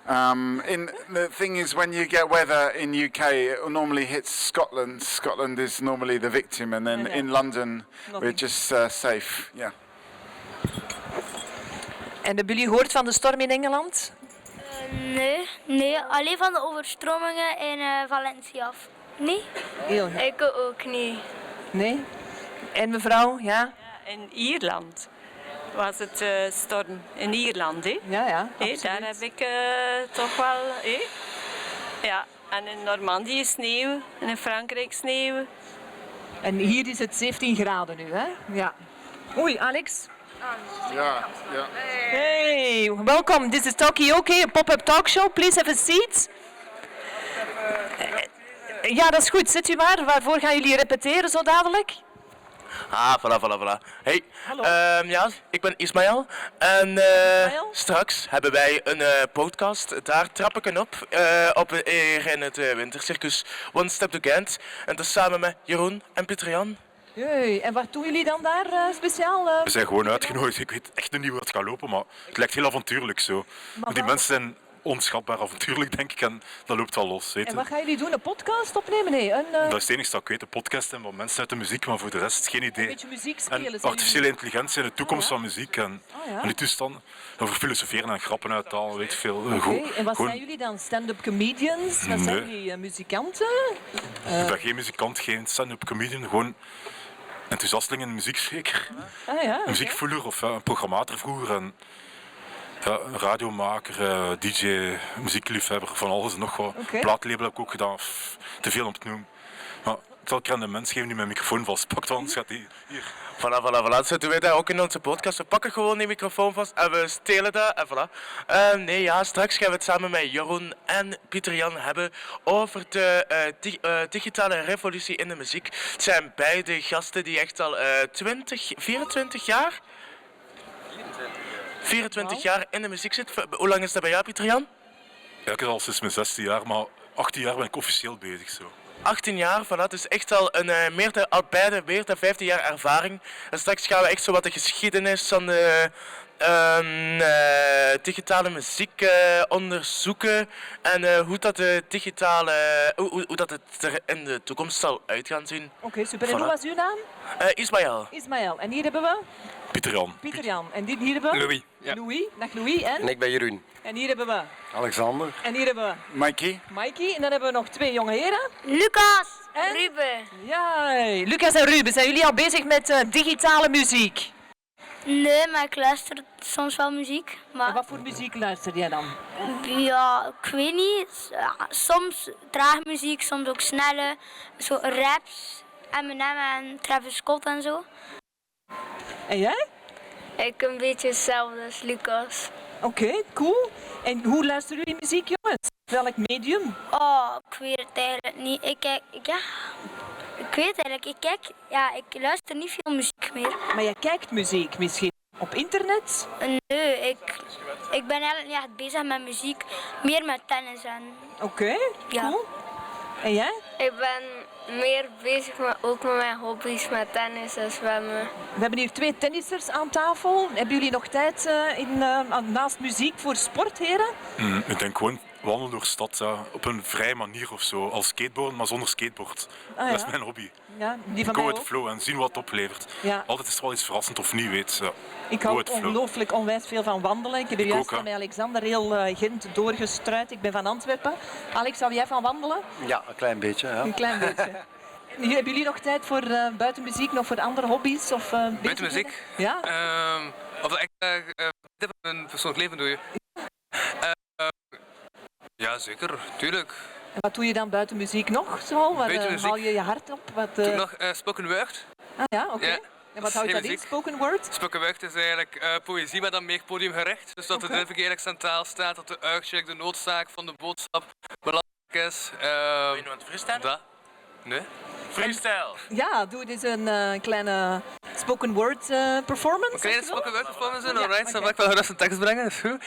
the thing is, when you get weather in UK, it normally hits Scotland. Scotland is normally the victim, and then in London, we're just safe. Yeah. En hebben jullie gehoord van de storm in Engeland? Nee, alleen van de overstromingen in Valencia. Nee? Heel goed. Ik ook niet. Nee? En mevrouw, ja? In Ierland was het storm. In Ierland, hè? Ja, Daar heb ik toch wel... Ja, en in Normandië sneeuw, en in Frankrijk sneeuw. En hier is het 17 graden nu, hè? Ja. Oei, Alex. Ja. Hey, welcome. This is Talkaoke, a pop-up talkshow. Please have a seat. Ja, dat is goed. Zit u maar. Waarvoor gaan jullie repeteren zo dadelijk? Voilà. Hey, ja, ik ben Ismaël. En straks hebben wij een podcast. Daar trap ik een op. Hier in het Wintercircus One Step to Ghent. En dat is samen met Jeroen en Pieter-Jan. Hey, en wat doen jullie dan daar speciaal? We zijn gewoon uitgenodigd. Ik weet echt nog niet hoe het gaat lopen, maar het lijkt heel avontuurlijk zo. Die mensen zijn onschatbaar avontuurlijk, denk ik, en dat loopt wel los. Weet je. En wat gaan jullie doen? Een podcast opnemen? Nee, Dat is het enige dat ik weet, een podcast en wat mensen uit de muziek, maar voor de rest geen idee. Een beetje muziek spelen. En artificiële intelligentie en de toekomst van muziek en die toestanden. Over filosoferen en grappen uithalen, weet je veel. Oké, en wat zijn jullie dan? Stand-up comedians? Wat zijn jullie? Muzikanten? Ik ben geen muzikant, geen stand-up comedian, gewoon enthousiasteling in de muziek zeker. Een muziekvoeler of een programmator vroeger. En, ja, een radiomaker, DJ, muziekliefhebber, van alles en nog wat. Plaatlabel heb ik ook gedaan, te veel om te noemen. Maar ik zal een mens geven die mijn microfoon vastpakt, want anders gaat die hier. Voilà. Zo doen wij dat ook in onze podcast. We pakken gewoon die microfoon vast en we stelen dat en voilà. Nee, ja, straks gaan we het samen met Jeroen en Pieter-Jan hebben over de digitale revolutie in de muziek. Het zijn beide gasten die echt al 24 jaar... 24 jaar in de muziek zit. Hoe lang is dat bij jou, Pieter-Jan? Ja, ik heb al sinds mijn 16 jaar, maar 18 jaar ben ik officieel bezig. Zo. 18 jaar, voilà, dus echt al beide meer dan 15 jaar ervaring. En straks gaan we echt zo wat de geschiedenis van de digitale muziek onderzoeken. En hoe dat de digitale, hoe dat het er in de toekomst zal uit gaan zien. Oké, super. En hoe was uw naam? Ismaël. Ismaël. En hier hebben we? Pieter-Jan. En hier hebben we? Louis. Ja. Dag Louis. En ik ben Jeroen. En hier hebben we? Alexander. En hier hebben we? Mikey. En dan hebben we nog 2 jonge heren. Lucas en Ruben. Ja, Lucas en Ruben, zijn jullie al bezig met digitale muziek? Nee, maar ik luister soms wel muziek. Maar... En wat voor muziek luister jij dan? Ja, ik weet niet. Soms traag muziek, soms ook snelle. Zo raps, Eminem en Travis Scott en zo. En jij? Ik een beetje hetzelfde als Lucas. Oké, cool. En hoe luisteren jullie muziek, jongens? Welk medium? Oh, ik weet het eigenlijk niet. Ik weet eigenlijk, ik luister niet veel muziek meer. Maar jij kijkt muziek misschien op internet? Nee, ik ben eigenlijk niet echt bezig met muziek, meer met tennis en... Oké, cool. En jij? Ik ben meer bezig ook met mijn hobby's, met tennis en zwemmen. We hebben hier 2 tennissers aan tafel. Hebben jullie nog tijd naast muziek voor sport, heren? Ik denk gewoon wandelen door de stad op een vrije manier of zo. Als skateboarden, maar zonder skateboard. Ja. Dat is mijn hobby. Ja, die van Go mij with the ook. flow en zien wat het oplevert. Ja. Altijd is er wel iets verrassend of nieuw, weet. Ja. Ik Go hou with the flow. ongelooflijk onwijs veel van wandelen. Ik heb hier juist ook, hè. met Alexander heel Ghent doorgestruid. Ik ben van Antwerpen. Alex, hou jij van wandelen? Ja, een klein beetje. Ja. Een klein beetje. Hebben jullie nog tijd voor buiten muziek, nog voor andere hobby's? Of, buiten muziek? Ja? Of dat ik dit van mijn persoonlijk leven doe je? Ja, zeker, tuurlijk. En wat doe je dan buiten muziek nog? Zo? Waar Buiten muziek? haal je je hart op? Wat, Doe ik nog spoken word. Ah ja, oké. Ja. En wat houdt Geen dat in, muziek. spoken word? Spoken word is eigenlijk poëzie, maar dan meer podiumgericht. Dus dat de druk eigenlijk centraal staat, dat de uitcheck, de noodzaak van de boodschap belangrijk is. Ben je nu aan het freestylen? Dat? Nee? Freestyle. Ja, doe eens een kleine spoken word performance. Een kleine spoken word performance doen, alright. Dan oké. mag ik wel gerust een tekst brengen, is goed.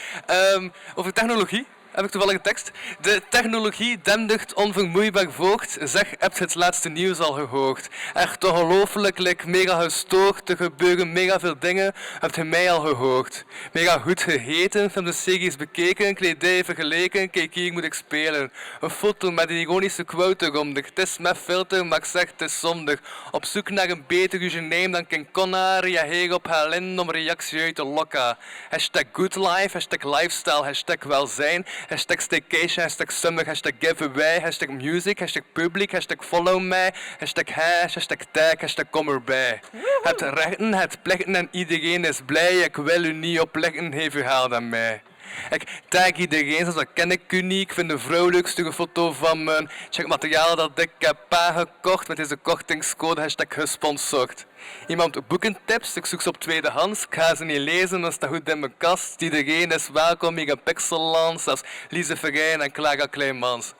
Over technologie heb ik toevallig een tekst. De technologie demdigt onvermoeibaar voort. Zeg, hebt het laatste nieuws al gehoord? Echt ongelooflijk, mega gestoord. Er gebeuren mega veel dingen. Hebt je mij al gehoord? Mega goed gegeten, film de series bekeken, kledij vergeleken. Kijk, hier moet ik spelen. Een foto met een ironische quote eronder. Het is met filter, maar ik zeg het is zondig. Op zoek naar een beter username dan King Konna. Reageer op HLN om reactie uit te lokken. Hashtag good life, hashtag lifestyle, hashtag welzijn. Hashtag staycation, hashtag summer, hashtag giveaway, hashtag music, hashtag public, hashtag follow mij, hashtag hash, hashtag tag, hashtag kom erbij. Het rechten, het plechten en iedereen is blij. Ik wil u niet opleggen, geef uw geld aan mij. Ik tag iedereen, zoals dat ken ik u niet. Ik vind de vrouw leuk, stuur een foto van me. Check materiaal dat ik heb aangekocht met deze kortingscode, hashtag gesponsord. Iemand boekentips, ik zoek ze op tweedehands. Ik ga ze niet lezen, dat staat goed in mijn kast. Iedereen is welkom, Megapixelland, zelfs Lise Verijn en Clara Kleimans.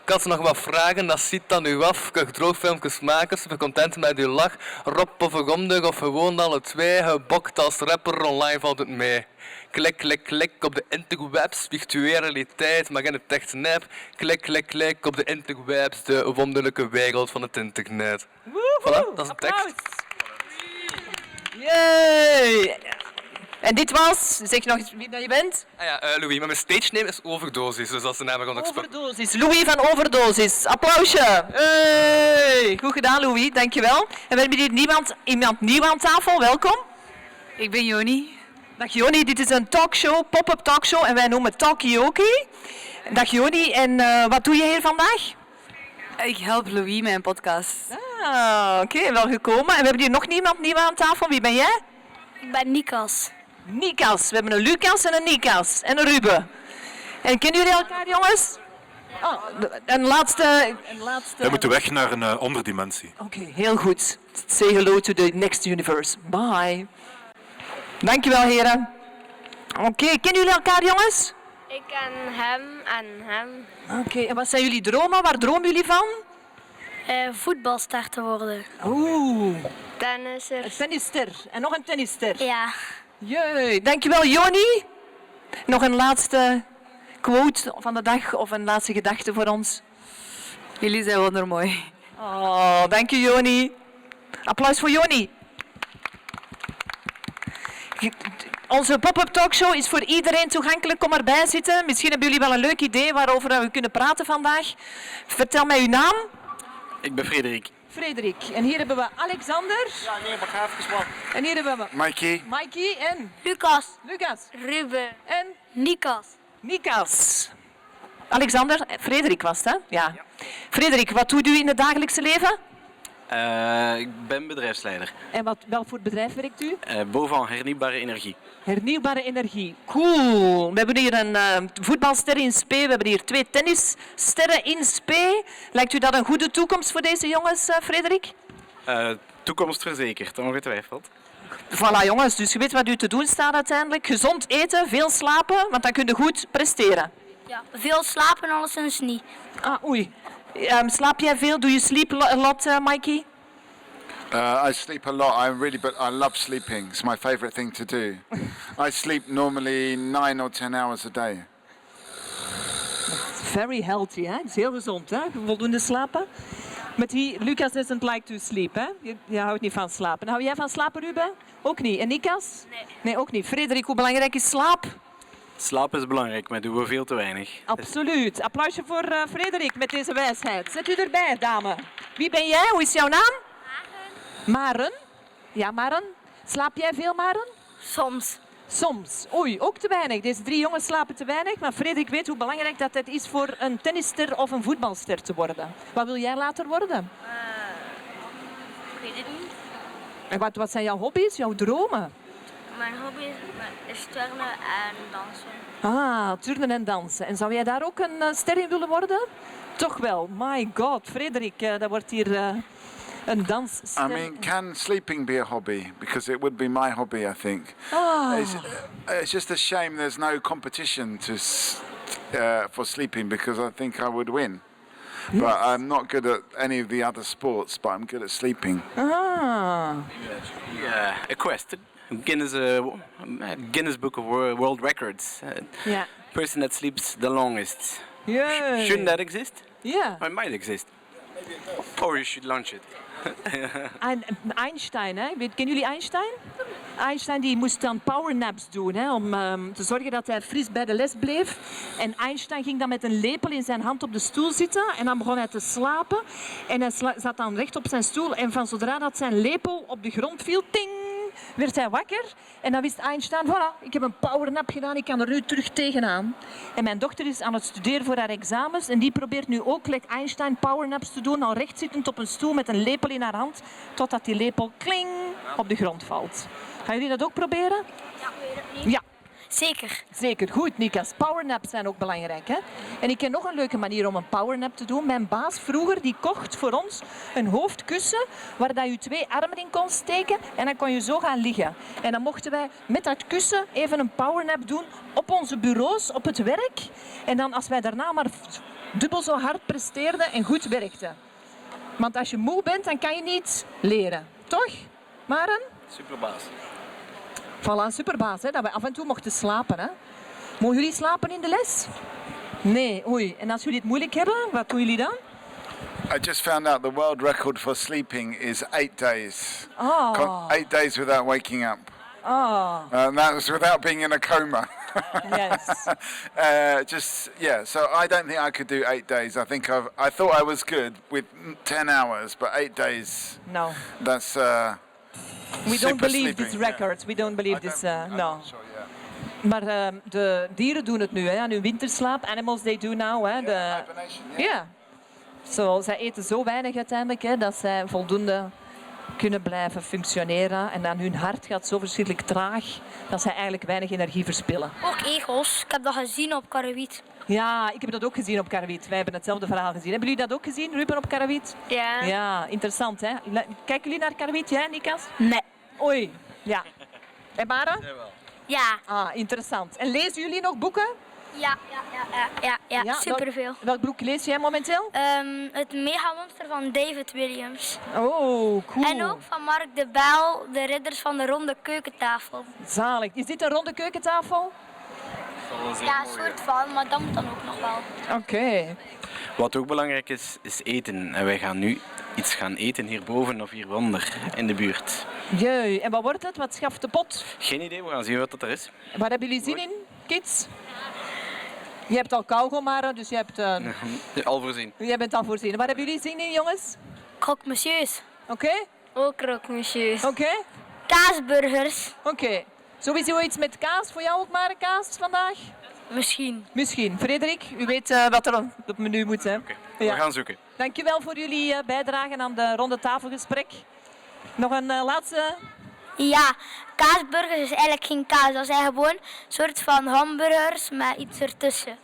Ik had ze nog wat vragen, dat ziet dan u af. Ik droogfilmpjes maken, super content met uw lach. Rob of Romder of gewoon alle twee. Gebokt als rapper, online valt het mee. Klik, klik, klik op de interwebs, virtuele realiteit, maar in het echt nep. Klik, klik, klik op de interwebs, de wonderlijke wereld van het internet. Voilà, dat is de tekst. Yay! En dit was, zeg nog eens wie dat je bent? Ah ja, Louis, maar mijn stage name is Overdosis, dus dat is de naam waarvan ik sprak. Overdosis, Louis van Overdosis. Applausje. Hey. Goed gedaan, Louis, dankjewel. En we hebben hier iemand nieuw aan tafel, welkom. Ik ben Joni. Dag Joni, dit is een talkshow, pop-up talkshow en wij noemen Talkaoke. Dag Joni, en wat doe je hier vandaag? Ik help Louis met een podcast. Ah, oké, wel gekomen. En we hebben hier nog iemand nieuw aan tafel. Wie ben jij? Ik ben Nikas. Nikas. We hebben een Lucas en een Nikas. En een Ruben. En kennen jullie elkaar, jongens? Oh, een laatste... We moeten weg naar een andere dimensie. Oké, heel goed. Say hello to the next universe. Bye. Dankjewel, heren. Oké, kennen jullie elkaar, jongens? Ik ken hem en hem. Oké, en wat zijn jullie dromen? Waar dromen jullie van? Voetbalster te worden. Oeh. Tennisser. Een tennisster. En nog een tennisster. Ja. Jee, dankjewel Joni. Nog een laatste quote van de dag of een laatste gedachte voor ons. Jullie zijn wondermooi. Oh, dank je Joni. Applaus voor Joni. Onze pop-up talkshow is voor iedereen toegankelijk. Kom erbij zitten. Misschien hebben jullie wel een leuk idee waarover we kunnen praten vandaag. Vertel mij uw naam. Ik ben Frederik. Frederik. En hier hebben we Alexander. Ja, nee, maar ga even wat. En hier hebben we Mikey. Mikey en Lucas. Lucas. Ruben. En Nikas. Nikas. Alexander, Frederik was het, hè? Ja. Frederik, wat doet u in het dagelijkse leven? Ik ben bedrijfsleider. En wel voor het bedrijf werkt u? Bovenal hernieuwbare energie. Hernieuwbare energie. Cool. We hebben hier een voetbalster in spe. We hebben hier 2 tennissterren in spe. Lijkt u dat een goede toekomst voor deze jongens, Frederik? Toekomst verzekerd, ongetwijfeld. Voilà jongens, dus je weet wat u te doen staat uiteindelijk. Gezond eten, veel slapen, want dan kun je goed presteren. Ja, veel slapen, alleszins niet. Ah, oei. Slaap jij veel? Do you sleep a lot, Mikey? I sleep a lot. But I love sleeping. It's my favorite thing to do. I sleep normally 9 or 10 hours a day. Very healthy, hè? Het is heel gezond, hè? Voldoende slapen. But Lucas doesn't like to sleep, hè? Je houdt niet van slapen. Hou jij van slapen, Ruben? Ook niet. En Nikas? Nee. Nee, ook niet. Frederik, hoe belangrijk is slaap? Slaap is belangrijk, maar doen we veel te weinig. Absoluut. Applausje voor Frederik met deze wijsheid. Zet u erbij, dame. Wie ben jij? Hoe is jouw naam? Maren. Ja, Maren. Slaap jij veel, Maren? Soms. Soms. Oei, ook te weinig. Deze 3 jongens slapen te weinig. Maar Frederik weet hoe belangrijk dat het is voor een tennisster of een voetbalster te worden. Wat wil jij later worden? Ik weet het niet. En wat zijn jouw hobby's, jouw dromen? Mijn hobby is turnen en dansen. Ah, turnen en dansen. En zou jij daar ook een ster in willen worden? Toch wel. My god, Frederik, dat wordt hier een dansster. I mean, can sleeping be a hobby? Because it would be my hobby, I think. Oh. It's just a shame there's no competition for sleeping, because I think I would win. Yes. But I'm not good at any of the other sports, but I'm good at sleeping. Ah. Yeah, a quest. Guinness Book of World Records. Yeah. Person that sleeps the longest. Yeah. Shouldn't that exist? Yeah. Or it might exist. Or you should launch it. En Einstein, hè? Kennen jullie Einstein? Einstein die moest dan powernaps doen, hè, om te zorgen dat hij fris bij de les bleef. En Einstein ging dan met een lepel in zijn hand op de stoel zitten en dan begon hij te slapen. En hij zat dan recht op zijn stoel en van zodra dat zijn lepel op de grond viel, ting, werd hij wakker. En dan wist Einstein, voilà, ik heb een powernap gedaan, ik kan er nu terug tegenaan. En mijn dochter is aan het studeren voor haar examens en die probeert nu ook, like Einstein, powernaps te doen, al rechtzittend op een stoel met een lepel in haar hand, totdat die lepel, kling, op de grond valt. Gaan jullie dat ook proberen? Ja, weet het niet. Ja. Zeker. Zeker. Goed, Nikas. Powernaps zijn ook belangrijk, hè? En ik ken nog een leuke manier om een powernap te doen. Mijn baas vroeger, die kocht voor ons een hoofdkussen waar dat je 2 armen in kon steken en dan kon je zo gaan liggen. En dan mochten wij met dat kussen even een powernap doen op onze bureaus, op het werk. En dan als wij daarna maar dubbel zo hard presteerden en goed werkten. Want als je moe bent, dan kan je niet leren. Toch, Maren? Superbaas. Voilà, superbaas, hè, dat we af en toe mochten slapen. Hè. Mogen jullie slapen in de les? Nee, oei. En als jullie het moeilijk hebben, wat doen jullie dan? I just found out the world record for sleeping is 8 days. Oh. 8 days without waking up. Oh. And that was without being in a coma. Yes. So I don't think I could do 8 days. I thought I was good with 10 hours, but 8 days. No. That's we don't believe sleeping, this record. We don't believe this. No. Sure, yeah. Maar de dieren doen het nu, hè, aan hun winterslaap. Animals, they do now. Hè, ja. So, zij eten zo weinig uiteindelijk, hè, dat zij voldoende kunnen blijven functioneren. En aan hun hart gaat zo verschrikkelijk traag dat zij eigenlijk weinig energie verspillen. Ook egels. Ik heb dat gezien op Karrewiet. Ja, ik heb dat ook gezien op Karrewiet. Wij hebben hetzelfde verhaal gezien. Hebben jullie dat ook gezien, Ruben, op Karrewiet? Ja. Ja, interessant, hè? Kijken jullie naar Karrewiet, jij, Nikas? Nee. Oei, ja. En Mara? Ja. Ah, interessant. En lezen jullie nog boeken? Ja, superveel. Welk boek lees jij momenteel? Het Megamonster van David Williams. Oh, cool. En ook van Mark de Bijl, de ridders van de ronde keukentafel. Zalig. Is dit een ronde keukentafel? Ja, een soort van, maar dat moet dan ook nog wel. Oké. Wat ook belangrijk is, is eten. En wij gaan nu iets gaan eten hierboven of hieronder in de buurt. Jee, en wat wordt het? Wat schaft de pot? Geen idee, we gaan zien wat dat er is. Waar hebben jullie zin in, kids? Je hebt al kauwgom, Mara, dus je hebt... Al voorzien. Jij bent al voorzien. Waar hebben jullie zin in, jongens? Croque monsieurs. Oké. Ook croque monsieurs. Oké. Kaasburgers. Oké. Sowieso iets met kaas. Voor jou ook maar een kaas vandaag? Misschien. Frederik, u weet wat er op het menu moet zijn. Oké, we gaan zoeken. Dankjewel voor jullie bijdrage aan de ronde tafelgesprek. Nog een laatste... Ja, kaasburgers is eigenlijk geen kaas. Dat zijn gewoon een soort van hamburgers met iets ertussen.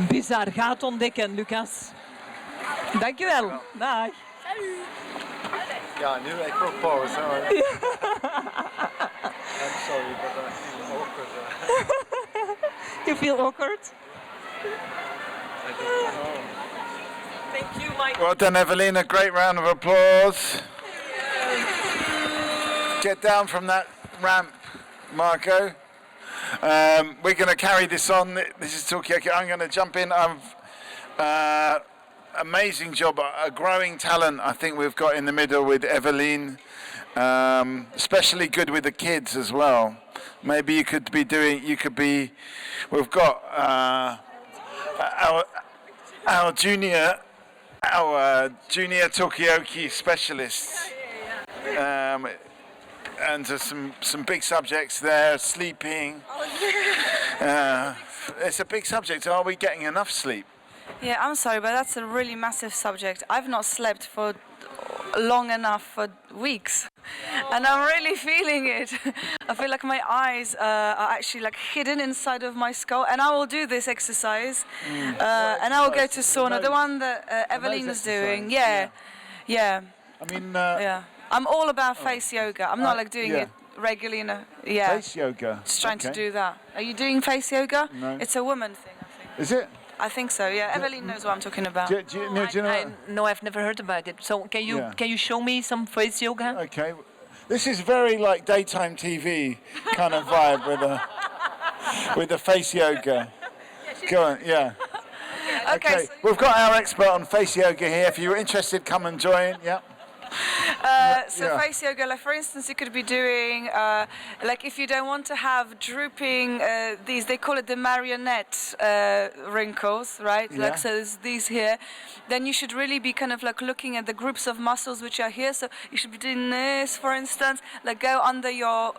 Bizar. Ga het ontdekken, Lucas. Dankjewel. Dag. Ja, nu ik ook pauze. I'm sorry, but I feel awkward. You feel awkward? I don't know. Thank you, Mike. Well done, Evelyn. A great round of applause. Get down from that ramp, Marco. We're going to carry this on. This is Talkaoke. I'm going to jump in. amazing job, a growing talent I think we've got in the middle with Evelyn, especially good with the kids as well. Maybe we've got our junior Talkaoke specialists, and there's some big subjects there, sleeping. It's a big subject. Are we getting enough sleep? Yeah, I'm sorry, but that's a really massive subject. I've not slept for long enough for weeks, and I'm really feeling it. I feel like my eyes are actually like hidden inside of my skull, and I will do this exercise, and I will go to sauna, the one that Evelyn is doing. Yeah. I mean, I'm all about face yoga. I'm not like doing it regularly. Face yoga. Just trying to do that. Are you doing face yoga? No. It's a woman thing, I think. Is it? I think so. Yeah. Evelyn knows what I'm talking about. Do you know? No, I've never heard about it. So can you show me some face yoga? Okay. This is very like daytime TV kind of vibe with the face yoga. Go on, yeah. Okay. We've got our expert on face yoga here. If you're interested, come and join. Yeah. Face yoga, like for instance, you could be doing, like if you don't want to have drooping, they call it the marionette wrinkles, right? Yeah. Like, so there's these here, then you should really be kind of like looking at the groups of muscles which are here. So you should be doing this, for instance, like go under your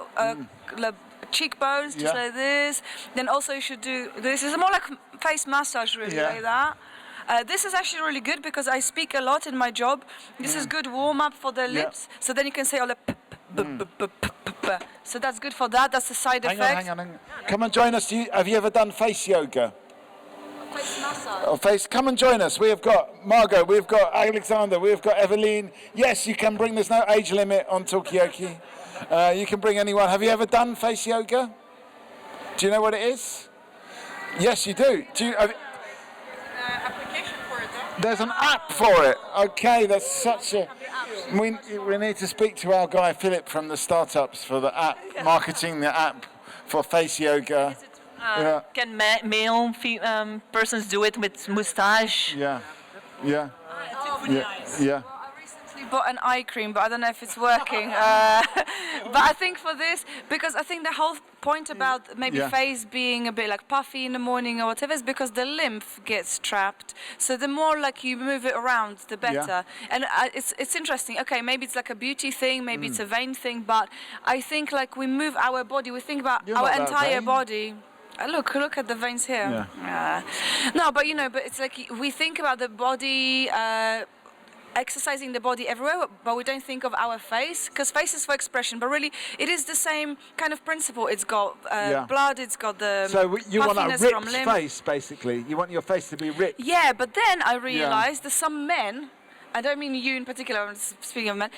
cheekbones, just like this. Then also you should do this. It's more like face massage, really, like that. This is actually really good because I speak a lot in my job. This is good warm-up for the lips. So then you can say all the so that's good for that. That's the side effect. Hang on. Come and join us. Have you ever done face yoga? Face massage. Or face? Come and join us. We have got Margot. We've got Alexander. We've got Evelyn. Yes, you can bring. There's no age limit on Talkaoke. You can bring anyone. Have you ever done face yoga? Do you know what it is? Yes, you do. There's an app for it. Okay, that's such a... We need to speak to our guy Philip from the startups for the app, marketing the app for face yoga. Can male persons do it with moustache? Yeah. Bought an eye cream, but I don't know if it's working. But I think for this, because I think the whole point about maybe face being a bit like puffy in the morning or whatever is because the lymph gets trapped. So the more like you move it around, the better. And it's interesting. Okay, maybe it's like a beauty thing, maybe it's a vein thing, but I think like we move our body, we think about our entire body. Look at the veins here. No, but but it's like we think about the body. Exercising the body everywhere, but we don't think of our face, because face is for expression, but really it is the same kind of principle. It's got blood, it's got the so you want a from ripped lymph. face, basically. You want your face to be ripped. Yeah, but then I realized that some men, I don't mean you in particular, I'm speaking of men,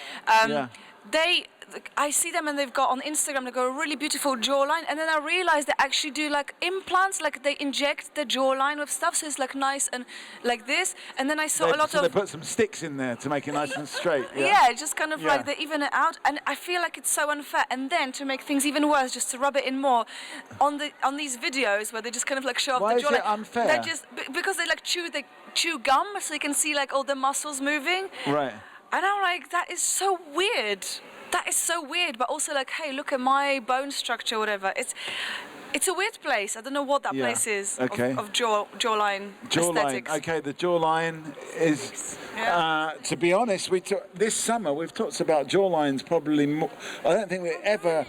I see them and they've got on Instagram, they've got a really beautiful jawline, and then I realized they actually do like implants, like they inject the jawline with stuff, so it's like nice and like this, and then I saw a lot of... they put some sticks in there to make it nice and straight. Yeah, just kind of like they even it out, and I feel like it's so unfair, and then to make things even worse, just to rub it in more, on these videos where they just kind of like show off the jawline. Why is it unfair? They're just, because they like chew gum, so you can see like all the muscles moving. Right. And I'm like, that is so weird. That is so weird, but also like, hey, look at my bone structure, whatever. It's a weird place. I don't know what that place is of jawline aesthetics. Okay, the jawline is. To be honest, this summer we've talked about jawlines probably more. I don't think we ever.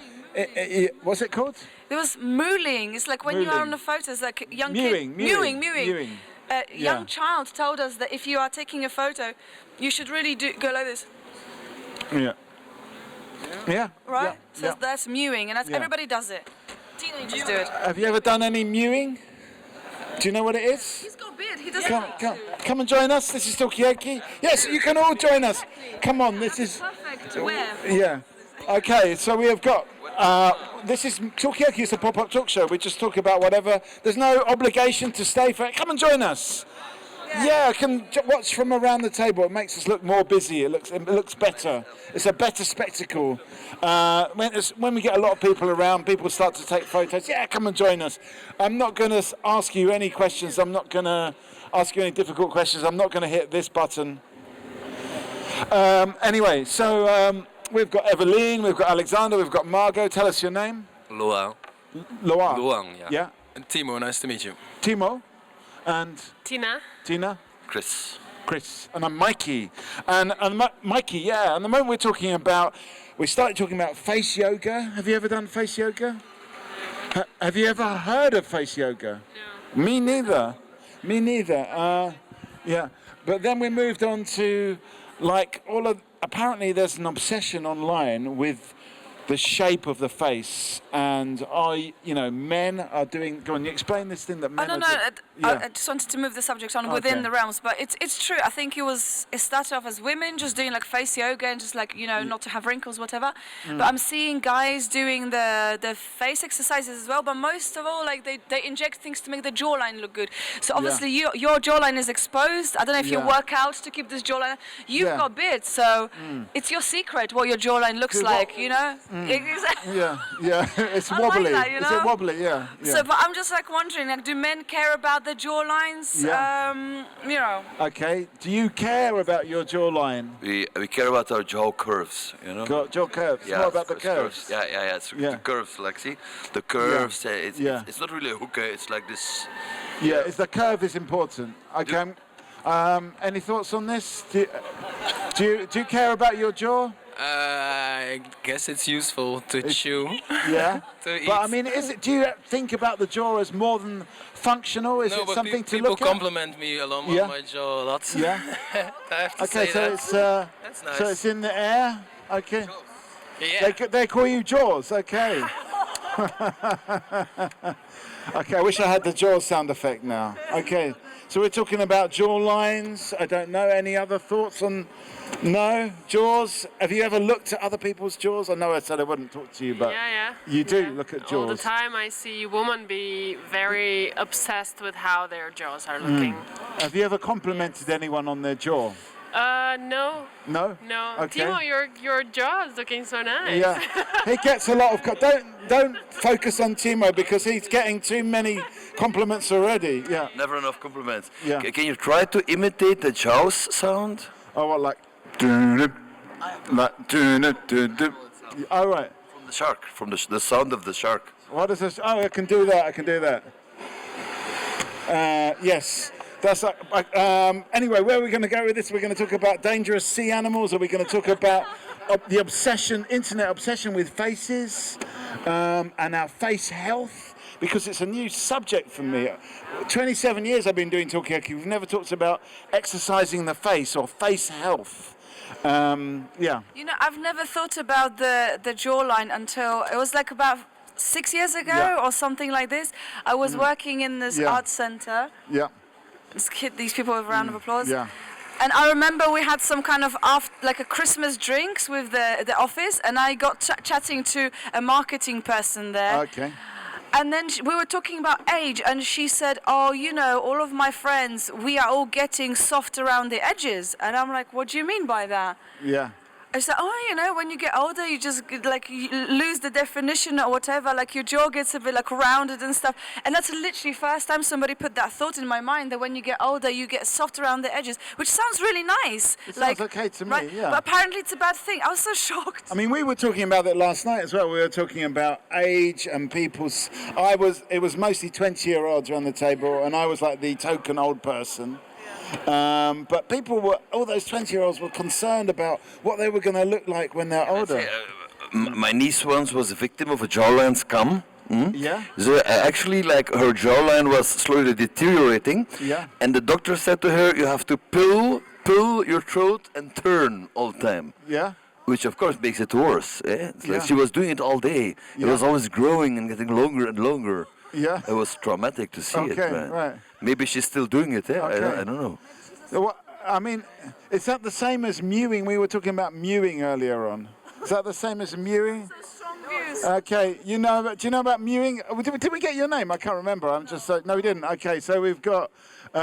What's it called? There was mooling. It's like when you are on the photos, like young kid. Mewing. Young child told us that if you are taking a photo, you should really go like this. Yeah. Right? So that's mewing, and that's everybody does it. Teenagers do it. Have you ever done any mewing? Do you know what it is? He's got a beard, he doesn't come and join us. This is Talkaoke. Yes, you can all join us. Come on, this is... Perfect wear. Yeah. Okay, so we have got... this is Talkaoke, it's a pop-up talk show. We just talk about whatever. There's no obligation to stay for it. Come and join us. Yeah, I can watch from around the table. It makes us look more busy. It looks better. It's a better spectacle. When we get a lot of people around, people start to take photos. Yeah, come and join us. I'm not going to ask you any questions. I'm not going to ask you any difficult questions. I'm not going to hit this button. Anyway, so we've got Evelyn, we've got Alexander, we've got Margot. Tell us your name. Luang. Luang, yeah. Yeah. And Timo, nice to meet you. Timo. And? Tina. Tina. Chris. And I'm Mikey. And Mikey, yeah. And the moment we started talking about face yoga. Have you ever done face yoga? Have you ever heard of face yoga? No. Me neither. Yeah. But then we moved on to apparently there's an obsession online with the shape of the face, and men are doing. Go on, you explain this thing that men. I just wanted to move the subject on within the realms, but it's true. I think it started off as women just doing like face yoga and just like not to have wrinkles, whatever. But I'm seeing guys doing the face exercises as well. But most of all, like they inject things to make the jawline look good. So obviously your jawline is exposed. I don't know if you work out to keep this jawline. You've got beards, so it's your secret what your jawline looks like. Yeah, it's wobbly. Like that, Is it wobbly? Yeah. So, but I'm just like wondering, like, do men care about the jawlines? Yeah. Okay. Do you care about your jawline? We care about our jaw curves, Jaw curves. Yeah, more about the curves. Yeah. It's the curves, like see, the curves. It's not really a hook. It's like this. Yeah, the curve is important. Okay. Any thoughts on this? Do you care about your jaw? I guess it's useful to chew. Yeah. To eat. But I mean, do you think about the jaw as more than functional? Is it something to look at? People compliment me along with my jaw a lot. Yeah. I have to say that. That's nice. So it's in the air. Okay. Yeah. They call you Jaws. Okay. Okay. I wish I had the jaw sound effect now. Okay. So we're talking about jaw lines. I don't know. Any other thoughts on? No? Jaws? Have you ever looked at other people's jaws? I know I said I wouldn't talk to you, but you do look at jaws. All the time I see women be very obsessed with how their jaws are looking. Have you ever complimented anyone on their jaw? No. No? No. Okay. Timo, your jaw is looking so nice. Yeah. He gets a lot of... Don't focus on Timo because he's getting too many compliments already. Yeah. Never enough compliments. Yeah. Can you try to imitate the jaws sound? Oh, what, like... Oh, right. From the shark, from the sound of the shark. What is this? Oh, I can do that. Yes. That's anyway, where are we going to go with this? We're going to talk about dangerous sea animals. Are we going to talk about the internet obsession with faces and our face health? Because it's a new subject for me. 27 years I've been doing Talkaoke. We've never talked about exercising the face or face health. Yeah. I've never thought about the jawline until it was like about 6 years ago or something like this. I was working in this art center. Yeah. Let's hit these people with a round of applause. Yeah. And I remember we had some kind of like a Christmas drinks with the office, and I got chatting to a marketing person there. Okay. And then we were talking about age, and she said, "Oh, all of my friends, we are all getting soft around the edges." And I'm like, "What do you mean by that?" Yeah. I said, when you get older, you just like you lose the definition or whatever. Like your jaw gets a bit like rounded and stuff. And that's literally first time somebody put that thought in my mind that when you get older, you get soft around the edges, which sounds really nice. It sounds okay to me. Yeah. But apparently it's a bad thing. I was so shocked. I mean, we were talking about that last night as well. We were talking about age and people's. It was mostly 20-year-olds around the table, and I was like the token old person. But all those 20-year-olds were concerned about what they were going to look like when they're older. My niece once was a victim of a jawline scam. Yeah. So actually, like her jawline was slowly deteriorating. Yeah. And the doctor said to her, "You have to pull your throat and turn all the time." Yeah. Which of course makes it worse. It's like she was doing it all day. It was always growing and getting longer and longer. Yeah. It was traumatic to see it, man. Right. Maybe she's still doing it, Okay. I don't know. So I mean, is that the same as mewing? We were talking about mewing earlier on. Is that the same as mewing? news. Okay, do you know about mewing? Did we get your name? I can't remember. I'm just no, we didn't. Okay, so we've got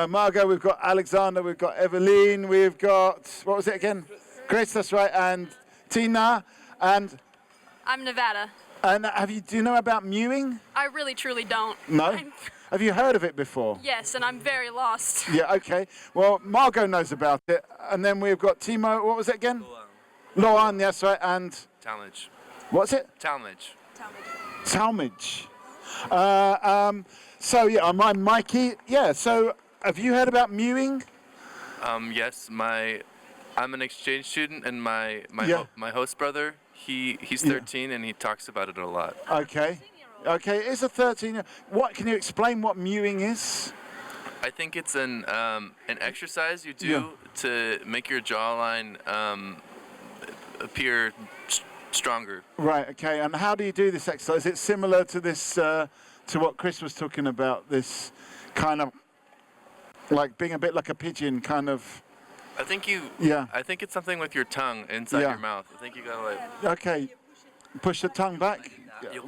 Margot, we've got Alexander, we've got Evelyn, we've got what was it again? Chris, that's right, and Tina, and I'm Nevada. And do you know about mewing? I really truly don't. No. Have you heard of it before? Yes, and I'm very lost. Yeah. Okay. Well, Margot knows about it, and then we've got Timo. What was it again? Loan. Yes, right, and. Talmage. What's it? Talmage. Talmage. So yeah, I'm Mikey. Yeah. So have you heard about mewing? Yes, I'm an exchange student, and my host brother, he's 13 and he talks about it a lot. Okay. Okay. It's a 13. What can you explain what mewing is? I think it's an exercise you do to make your jawline appear stronger. Right. Okay. And how do you do this exercise? Is it similar to this to what Chris was talking about? This kind of like being a bit like a pigeon, kind of. I think I think it's something with your tongue inside your mouth. I think you gotta like. Okay. Push the tongue back.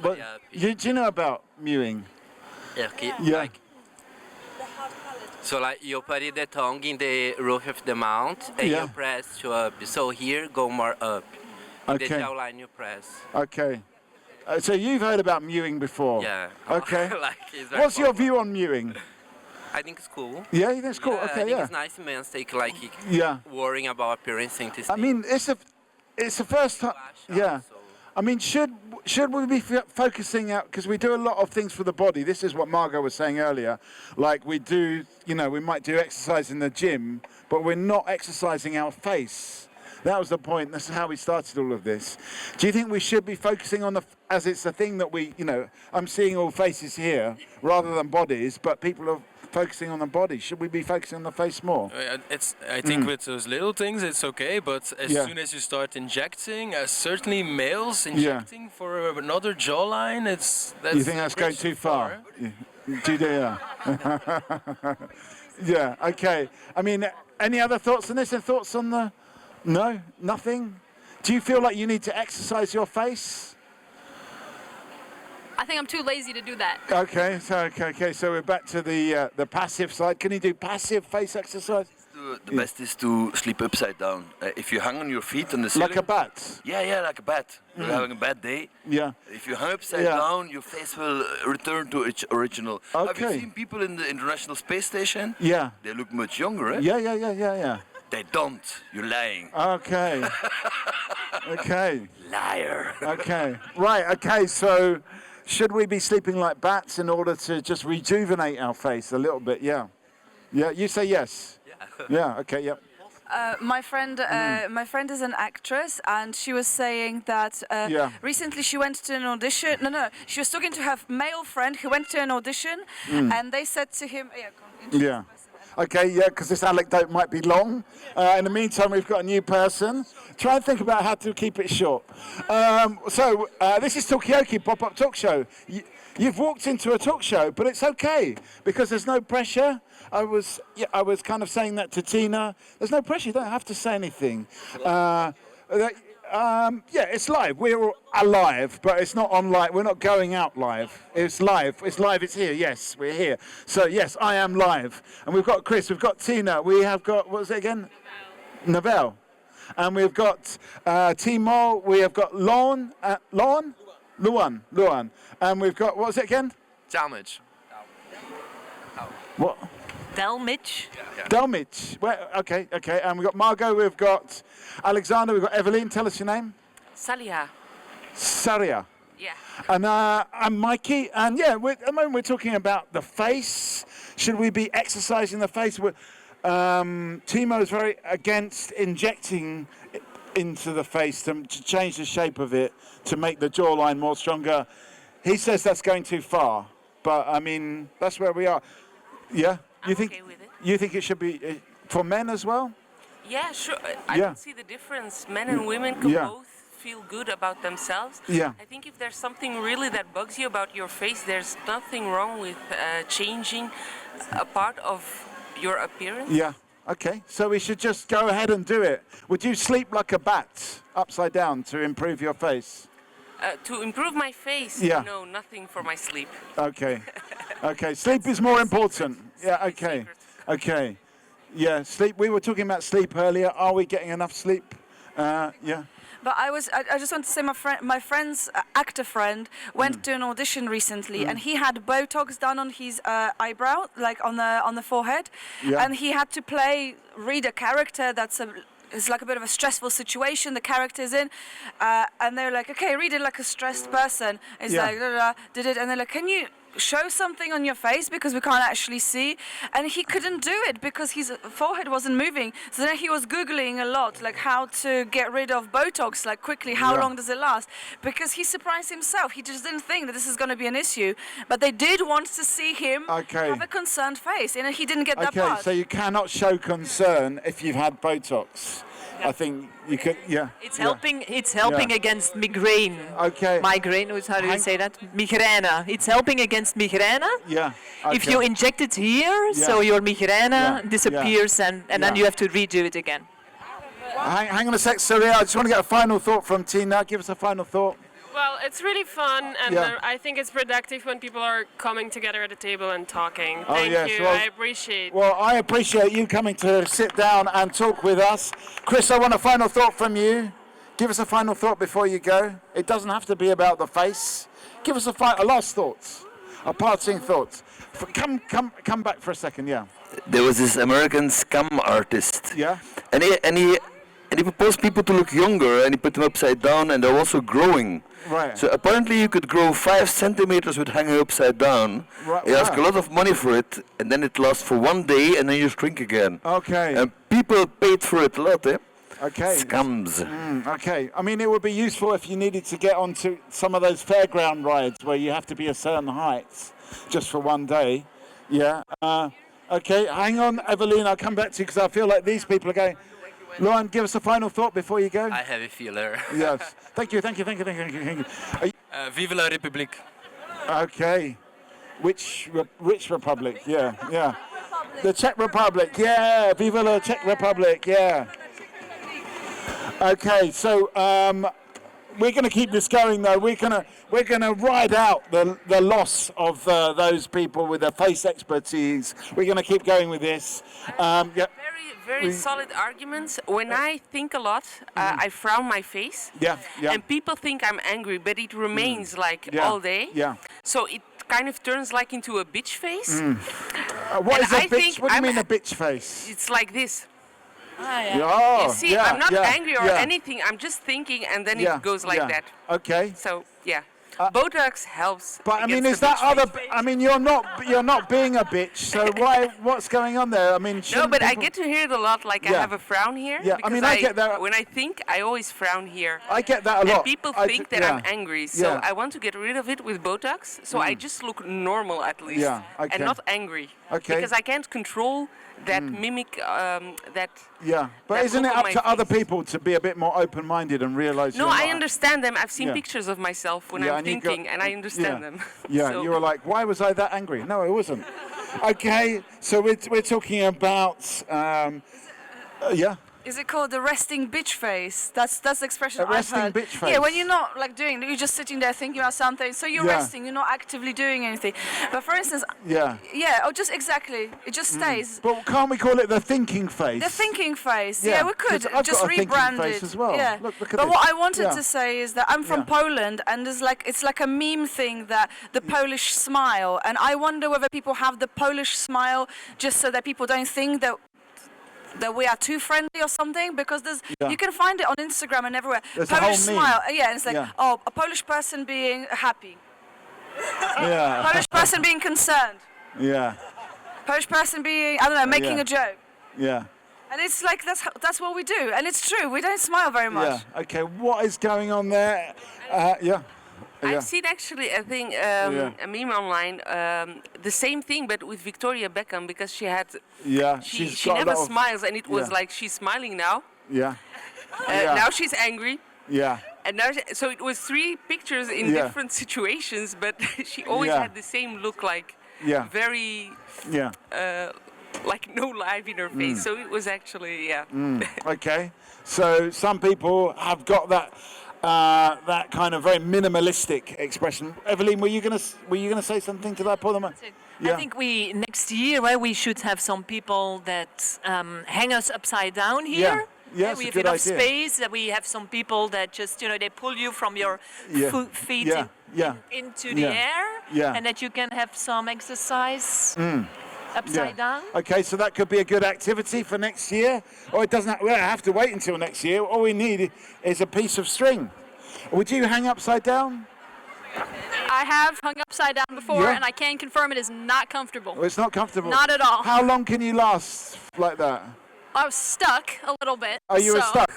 But do you know about mewing? Okay. Yeah. So like you put the tongue in the roof of the mouth and you press to up. So here go more up. Okay. The jawline you press. Okay. So you've heard about mewing before? Yeah. Okay. It's What's your view on mewing? I think it's cool. Yeah, you think it's cool? Yeah, okay, I think it's nice men take like worrying about appearance. I mean, it's the first time. Yeah. I mean, should we be focusing out, because we do a lot of things for the body. This is what Margot was saying earlier. Like we do, we might do exercise in the gym, but we're not exercising our face. That was the point. That's how we started all of this. Do you think we should be focusing on as it's a thing that we, I'm seeing all faces here rather than bodies, but people are focusing on the body. Should we be focusing on the face more? I think with those little things it's okay, but as soon as you start injecting, certainly males injecting for another jawline, you think that's going too far? Yeah. Yeah. Okay. I mean, any other thoughts on this? And thoughts on the? No, nothing. Do you feel like you need to exercise your face? I think I'm too lazy to do that. Okay, so we're back to the passive side. Can you do passive face exercise? The best is to sleep upside down. If you hang on your feet on the ceiling... Like a bat? Yeah, like a bat. You're having a bad day. Yeah. If you hang upside down, your face will return to its original. Okay. Have you seen people in the International Space Station? Yeah. They look much younger, eh? Yeah. They don't. You're lying. Okay. Okay. Liar. Okay. Right, okay, so should we be sleeping like bats in order to just rejuvenate our face a little bit? Yeah. Yeah, you say yes. Yeah, okay, yep. My friend is an actress, and she was saying that recently she went to an audition. No, she was talking to her male friend who went to an audition, and they said to him, Yeah. Okay, yeah, because this anecdote might be long. In the meantime, we've got a new person. Try and think about how to keep it short. This is Talkaoke Pop-Up Talk Show. You've walked into a talk show, but it's okay because there's no pressure. I was kind of saying that to Tina. There's no pressure. You don't have to say anything. It's live. We're alive, but it's not on live. We're not going out live. It's live. It's live. It's here. Yes, we're here. So yes, I am live. And we've got Chris. We've got Tina. We have got, what was it again? Novelle. And we've got Timo. We have got Luan. And we've got, what was it again? Talmage. What? Delmich. Delmich. Well, okay. And we've got Margot, we've got Alexander, we've got Evelyn. Tell us your name. Salia. Saria. Yeah. And I'm Mikey. And at the moment we're talking about the face. Should we be exercising the face? Timo is very against injecting into the face to change the shape of it, to make the jawline more stronger. He says that's going too far. But, I mean, that's where we are. Yeah? I'm okay with it. You think it should be for men as well? Yeah, sure. I don't see the difference. Men and women can both feel good about themselves. Yeah. I think if there's something really that bugs you about your face, there's nothing wrong with changing a part of your appearance. Yeah. Okay. So we should just go ahead and do it. Would you sleep like a bat, upside down, to improve your face? To improve my face, Yeah. no, nothing for my sleep. Okay. Okay. Sleep is more important. Yeah. Okay. Okay. Yeah. Sleep. We were talking about sleep earlier. Are we getting enough sleep? Yeah. But I just want to say my friend's actor friend went to an audition recently, and he had Botox done on his eyebrow, like on the forehead, and he had to read a character it's like a bit of a stressful situation the character's in, and they're like, okay, read it like a stressed person. It's like, did it, and they're like, can you show something on your face because we can't actually see? And he couldn't do it because his forehead wasn't moving. So then he was Googling a lot, like how to get rid of Botox, like quickly, how long does it last? Because he surprised himself. He just didn't think that this is going to be an issue. But they did want to see him have a concerned face, and he didn't get that part. Okay, so you cannot show concern if you've had Botox. I think you could, It's helping. It's helping against migraine. Okay. Migraine. How do you say that? Migraine. It's helping against migraine. Yeah. Okay. If you inject it here, so your migraine disappears, and then you have to redo it again. Hang on a sec, Surya. I just want to get a final thought from Tina. Give us a final thought. Well, it's really fun, and I think it's productive when people are coming together at a table and talking. Thank you. Well, I appreciate. Well, I appreciate you coming to sit down and talk with us. Chris, I want a final thought from you. Give us a final thought before you go. It doesn't have to be about the face. Give us a last thought, a parting thought. Come back for a second, There was this American scam artist. Yeah. And he proposed people to look younger, and he put them upside down, and they're also growing. Right. So apparently you could grow 5 centimeters with hanging upside down. Right. You ask a lot of money for it, and then it lasts for 1 day, and then you shrink again. Okay. And people paid for it a lot, Okay. Scams. Okay. I mean, it would be useful if you needed to get onto some of those fairground rides where you have to be a certain height just for 1 day. Yeah. Okay. Hang on, Evelyn. I'll come back to you because I feel like these people are going. Lauren, give us a final thought before you go. I have a feeler. Yes. Thank you. Vive la République. Okay. Which republic? Yeah. The Czech Republic. Yeah. Vive la Czech Republic. Yeah. Okay. So we're going to keep this going, though. We're going to ride out the loss of those people with their face expertise. We're going to keep going with this. Very solid arguments. When I think a lot, I frown my face. Yeah. And people think I'm angry, but it remains all day. Yeah. So it kind of turns like into a bitch face. What is a bitch? What do you mean a bitch face? It's like this. Oh, you see, I'm not angry or anything. I'm just thinking, and then it goes like that. Okay. So Botox helps. But I mean, is that other? I mean, you're not being a bitch. So what's going on there? I mean, no, but I get to hear it a lot. Like I have a frown here. Yeah, I mean, I get that. When I think, I always frown here. I get that a lot. And people think that I'm angry, so I want to get rid of it with Botox. So I just look normal at least, and not angry. Okay. Because I can't control that mimic that. Yeah, but isn't it up to other people to be a bit more open-minded and realize? No, I understand them. I've seen pictures of myself when I'm thinking, and I understand them. Yeah, so. You were like, why was I that angry? No, I wasn't. Okay, so we're talking about Is it called the resting bitch face? That's the expression I've resting heard. bitch face. Yeah, when you're not you're just sitting there thinking about something. So you're resting. You're not actively doing anything. But for instance, or just exactly, it just stays. But can't we call it the thinking face? The thinking face. Yeah, we could just rebrand it. As well. Yeah. Look at but this. what I wanted to say is that I'm from Poland, and it's like a meme thing that the Polish smile, and I wonder whether people have the Polish smile just so that people don't think that we are too friendly or something, because you can find it on Instagram and everywhere. There's Polish a whole smile, meme. and it's like, a Polish person being happy. Yeah. Polish person being concerned. Yeah. Polish person being, I don't know, making a joke. Yeah. And it's like, that's what we do. And it's true, we don't smile very much. Yeah, okay, what is going on there? I've seen actually a thing, a meme online, the same thing but with Victoria Beckham, because she had, she never smiles, and it was like she's smiling now. Yeah. Now she's angry. Yeah. And now, so it was 3 pictures in different situations, but she always had the same look, like very, like no life in her face. So it was actually, Okay, so some people have got that. that kind of very minimalistic expression. Evelyn, were you gonna say something to that, Paul? I think next year we should have some people that hang us upside down here. Yeah, we have enough space that we have some people that just they pull you from your feet into the air, and that you can have some exercise upside down. Okay, so that could be a good activity for next year. Or it doesn't. We don't have to wait until next year. All we need is a piece of string. Would you hang upside down? I have hung upside down before, and I can confirm it is not comfortable. Well, it's not comfortable. Not at all. How long can you last like that? I was stuck a little bit. Oh, you were stuck?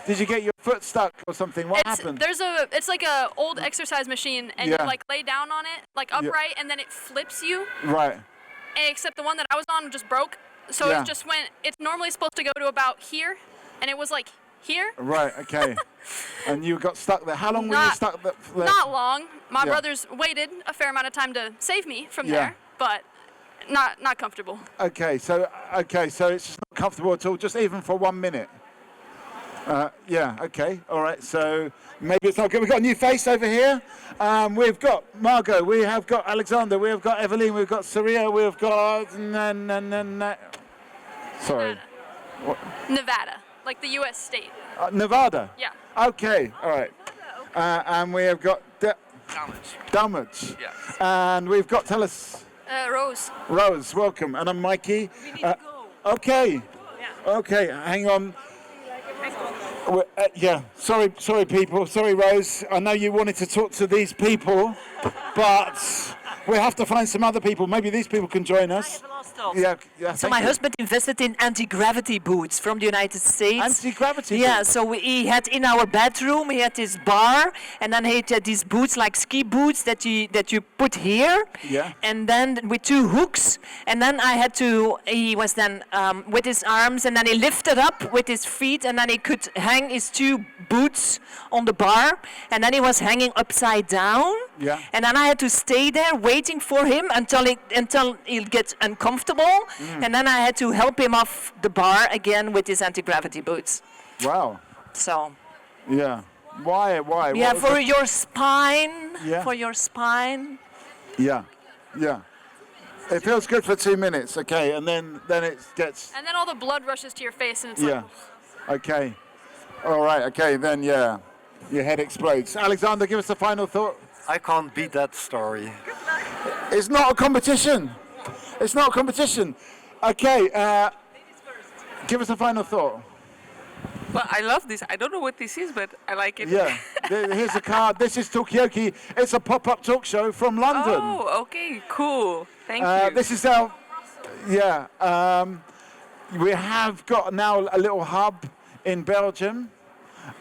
Did you get your foot stuck or something? What happened? It's like a old exercise machine, and you like lay down on it, like upright, and then it flips you. Right. Except the one that I was on just broke, so it just went. It's normally supposed to go to about here, and it was like here. Right. Okay. And you got stuck there. How long were you stuck there? Not long. My brothers waited a fair amount of time to save me from there, but not comfortable. Okay. So it's just not comfortable at all, just even for 1 minute. Okay, all right, so maybe it's not good. We've got a new face over here. We've got Margot, we have got Alexander, we have got Evelyn, we've got Saria, we've got... Sorry. Nevada, like the U.S. state. Nevada? Yeah. Okay, all right. And we have got... Damage. Yes. And we've got, tell us... Rose. Rose, welcome. And I'm Mikey. We need to go. Okay. Yeah. Okay, hang on. Sorry people, sorry Rose. I know you wanted to talk to these people, but we have to find some other people. Maybe these people can join us. So my husband invested in anti-gravity boots from the United States. Anti-gravity boots? Yeah, boots? so he had in our bedroom, he had this bar, and then he had these boots, like ski boots that you put here. Yeah. And then with 2 hooks, and then he was then with his arms, and then he lifted up with his feet, and then he could hang his 2 boots on the bar, and then he was hanging upside down. Yeah. And then I had to stay there waiting for him until he'll get uncomfortable. And then I had to help him off the bar again with his anti-gravity boots. Wow. So. Yeah. Why? Yeah, for your spine. Yeah. For your spine. Yeah. It feels good for 2 minutes, okay, and then it gets... And then all the blood rushes to your face, and it's like... Okay. All right, okay, then, your head explodes. Alexander, give us a final thought. I can't beat that story. It's not a competition. It's not a competition. Okay, give us a final thought. Well, I love this. I don't know what this is, but I like it. Yeah, here's a card. This is Talkaoke. It's a pop-up talk show from London. Oh, okay, cool. Thank you. This is our... we have got now a little hub in Belgium.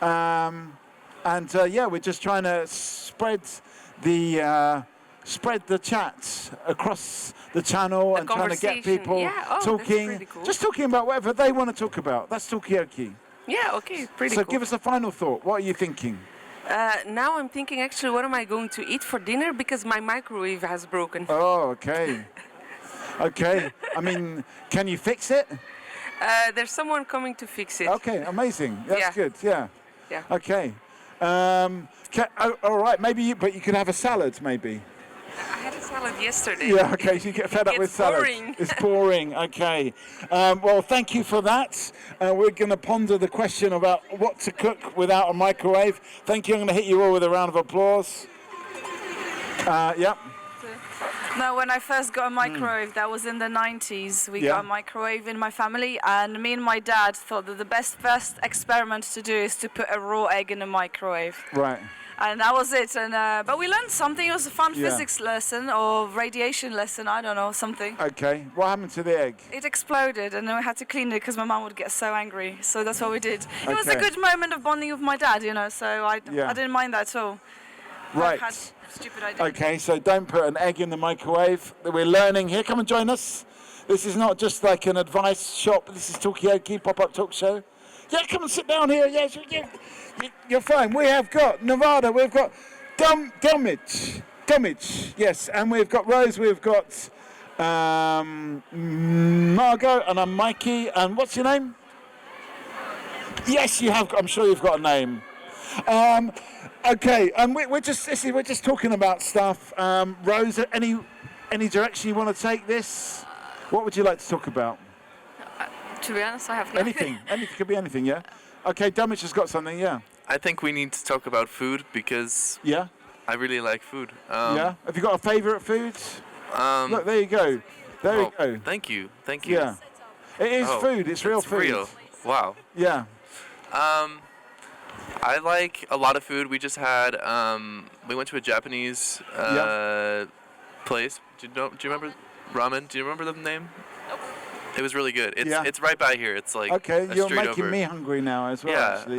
We're just trying to spread the chat across the channel and trying to get people talking, cool. just talking about whatever they want to talk about. That's Talkaoke. Yeah, okay, pretty so cool. Give us a final thought. What are you thinking? Now I'm thinking actually, what am I going to eat for dinner? Because my microwave has broken. Oh, okay. Okay. I mean, can you fix it? There's someone coming to fix it. Okay, amazing. That's good. Yeah. Yeah. Okay. All right. But you could have a salad, maybe. I had a salad yesterday. Yeah, okay, so you get fed up with salad. It's boring, okay. Well, thank you for that. We're going to ponder the question about what to cook without a microwave. Thank you. I'm going to hit you all with a round of applause. Yep. No, when I first got a microwave, that was in the 90s. We got a microwave in my family, and me and my dad thought that the first experiment to do is to put a raw egg in a microwave. Right. And that was it. And but we learned something. It was a fun physics lesson or radiation lesson. I don't know, something. Okay. What happened to the egg? It exploded, and then we had to clean it because my mum would get so angry. So that's what we did. It was a good moment of bonding with my dad, so I didn't mind that at all. Right. Had stupid idea. Okay, so don't put an egg in the microwave. We're learning here. Come and join us. This is not just like an advice shop. This is Talkaoke, pop-up talk show. Yeah, come and sit down here. Yes, you're fine. We have got Nevada. We've got Dumage. Yes, and we've got Rose. We've got Margot, and I'm Mikey. And what's your name? Yes, you have. I'm sure you've got a name. Okay, we're just talking about stuff. Rose, any direction you want to take this? What would you like to talk about? To be honest, I have no Anything. Anything could be anything. Yeah. Okay, Damage has got something. Yeah. I think we need to talk about food because I really like food. Yeah. Have you got a favourite food? Look, there you go. There you go. Thank you. Yeah. It is food. It's real food. Real. Wow. Yeah. I like a lot of food. We just had we went to a Japanese place. Do you remember ramen? Do you remember the name? Nope. It was really good. It's right by here. It's like okay. A You're street making over. me hungry now as well. Yeah. Actually.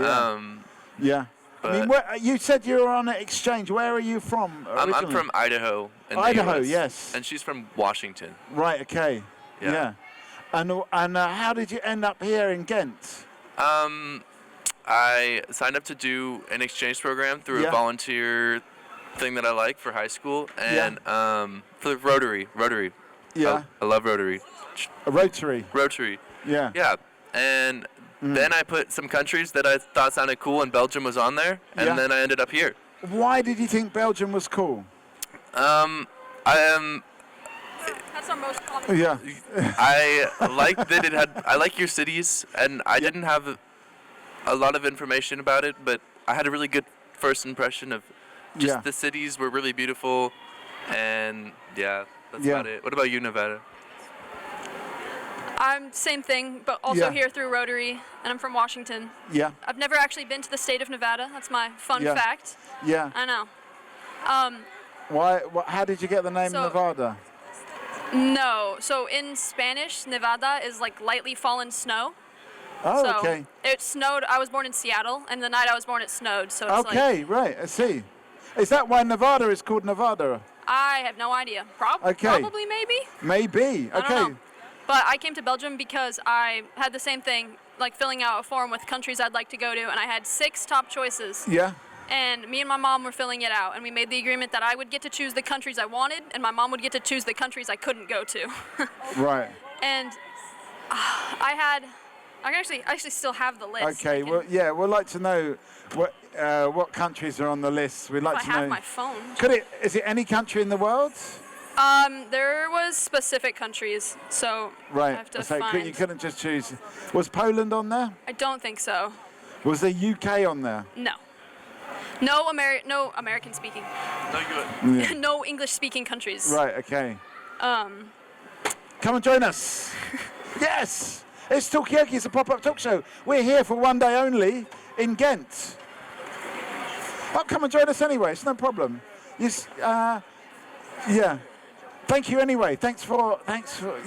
Yeah. I mean, you said you were on an exchange. Where are you from? I'm from Idaho. In Idaho, the US, yes. And she's from Washington. Right. Okay. Yeah. And how did you end up here in Ghent? I signed up to do an exchange program through a volunteer thing that I like for high school, and for the Rotary. Yeah. I love Rotary. A Rotary. Rotary. Yeah. Yeah. And then I put some countries that I thought sounded cool, and Belgium was on there, and then I ended up here. Why did you think Belgium was cool? That's our most common. Yeah. I like that it had. I like your cities, and I didn't have a lot of information about it, but I had a really good first impression of just the cities were really beautiful, and that's about it. What about you, Nevada? I'm same thing, but also here through Rotary, and I'm from Washington. Yeah. I've never actually been to the state of Nevada. That's my fun fact. Yeah. I know. Why? How did you get the name Nevada? No. So in Spanish, Nevada is like lightly fallen snow. Oh, so okay. It snowed. I was born in Seattle, and the night I was born, it snowed. So it's okay, right. I see. Is that why Nevada is called Nevada? I have no idea. Okay. Probably, maybe. Maybe. I Okay. don't know. But I came to Belgium because I had the same thing, like filling out a form with countries I'd like to go to, and I had 6 top choices. Yeah. And me and my mom were filling it out, and we made the agreement that I would get to choose the countries I wanted, and my mom would get to choose the countries I couldn't go to. Right. And I actually still have the list. Okay. Well, yeah. We'd like to know what countries are on the list. We'd like to know. I have my phone. Is it any country in the world? There was specific countries, so I have to find. You couldn't just choose. Was Poland on there? I don't think so. Was the UK on there? No. No American speaking. No, Yeah. No English speaking countries. Right. Okay. Come and join us. Yes. It's Talkaoke. It's a pop-up talk show. We're here for one day only in Ghent. Oh, come and join us anyway. It's no problem. Yes. Yeah. Thank you anyway. Thanks.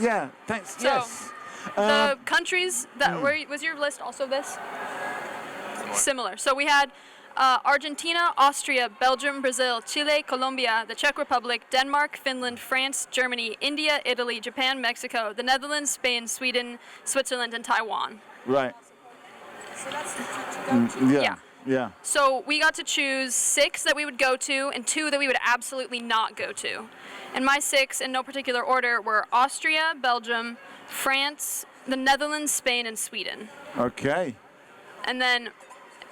Yeah. Thanks. So, yes. The countries that was your list also this? Similar. So we had Argentina, Austria, Belgium, Brazil, Chile, Colombia, the Czech Republic, Denmark, Finland, France, Germany, India, Italy, Japan, Mexico, the Netherlands, Spain, Sweden, Switzerland, and Taiwan. Right. So that's Yeah. Yeah. So we got to choose 6 that we would go to and 2 that we would absolutely not go to. And my 6, in no particular order, were Austria, Belgium, France, the Netherlands, Spain, and Sweden. Okay. And then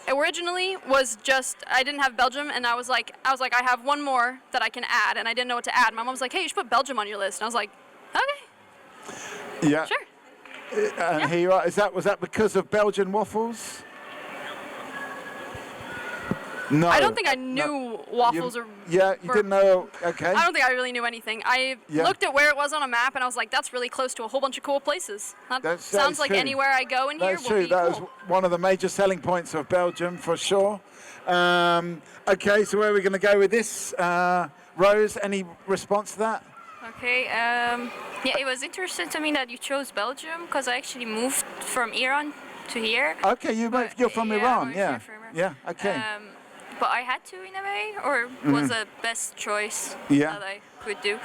originally was just, I didn't have Belgium, and I was like, I have one more that I can add, and I didn't know what to add. My mom was like, hey, you should put Belgium on your list. And I was like, okay. Yeah. Sure. And here you are. Was that because of Belgian waffles? No. I don't think I knew waffles or. Yeah, you didn't know. Okay. I don't think I really knew anything. I looked at where it was on a map, and I was like, that's really close to a whole bunch of cool places. That sounds like true. Anywhere I go in That's here will true. be That cool. was one of the major selling points of Belgium, for sure. Okay, so where are we going to go with this? Rose, any response to that? Okay, yeah, it was interesting to me that you chose Belgium, because I actually moved from Iran to here. Okay, you're from Iran, yeah. Yeah, okay. But I had to in a way, or was the best choice that I could do.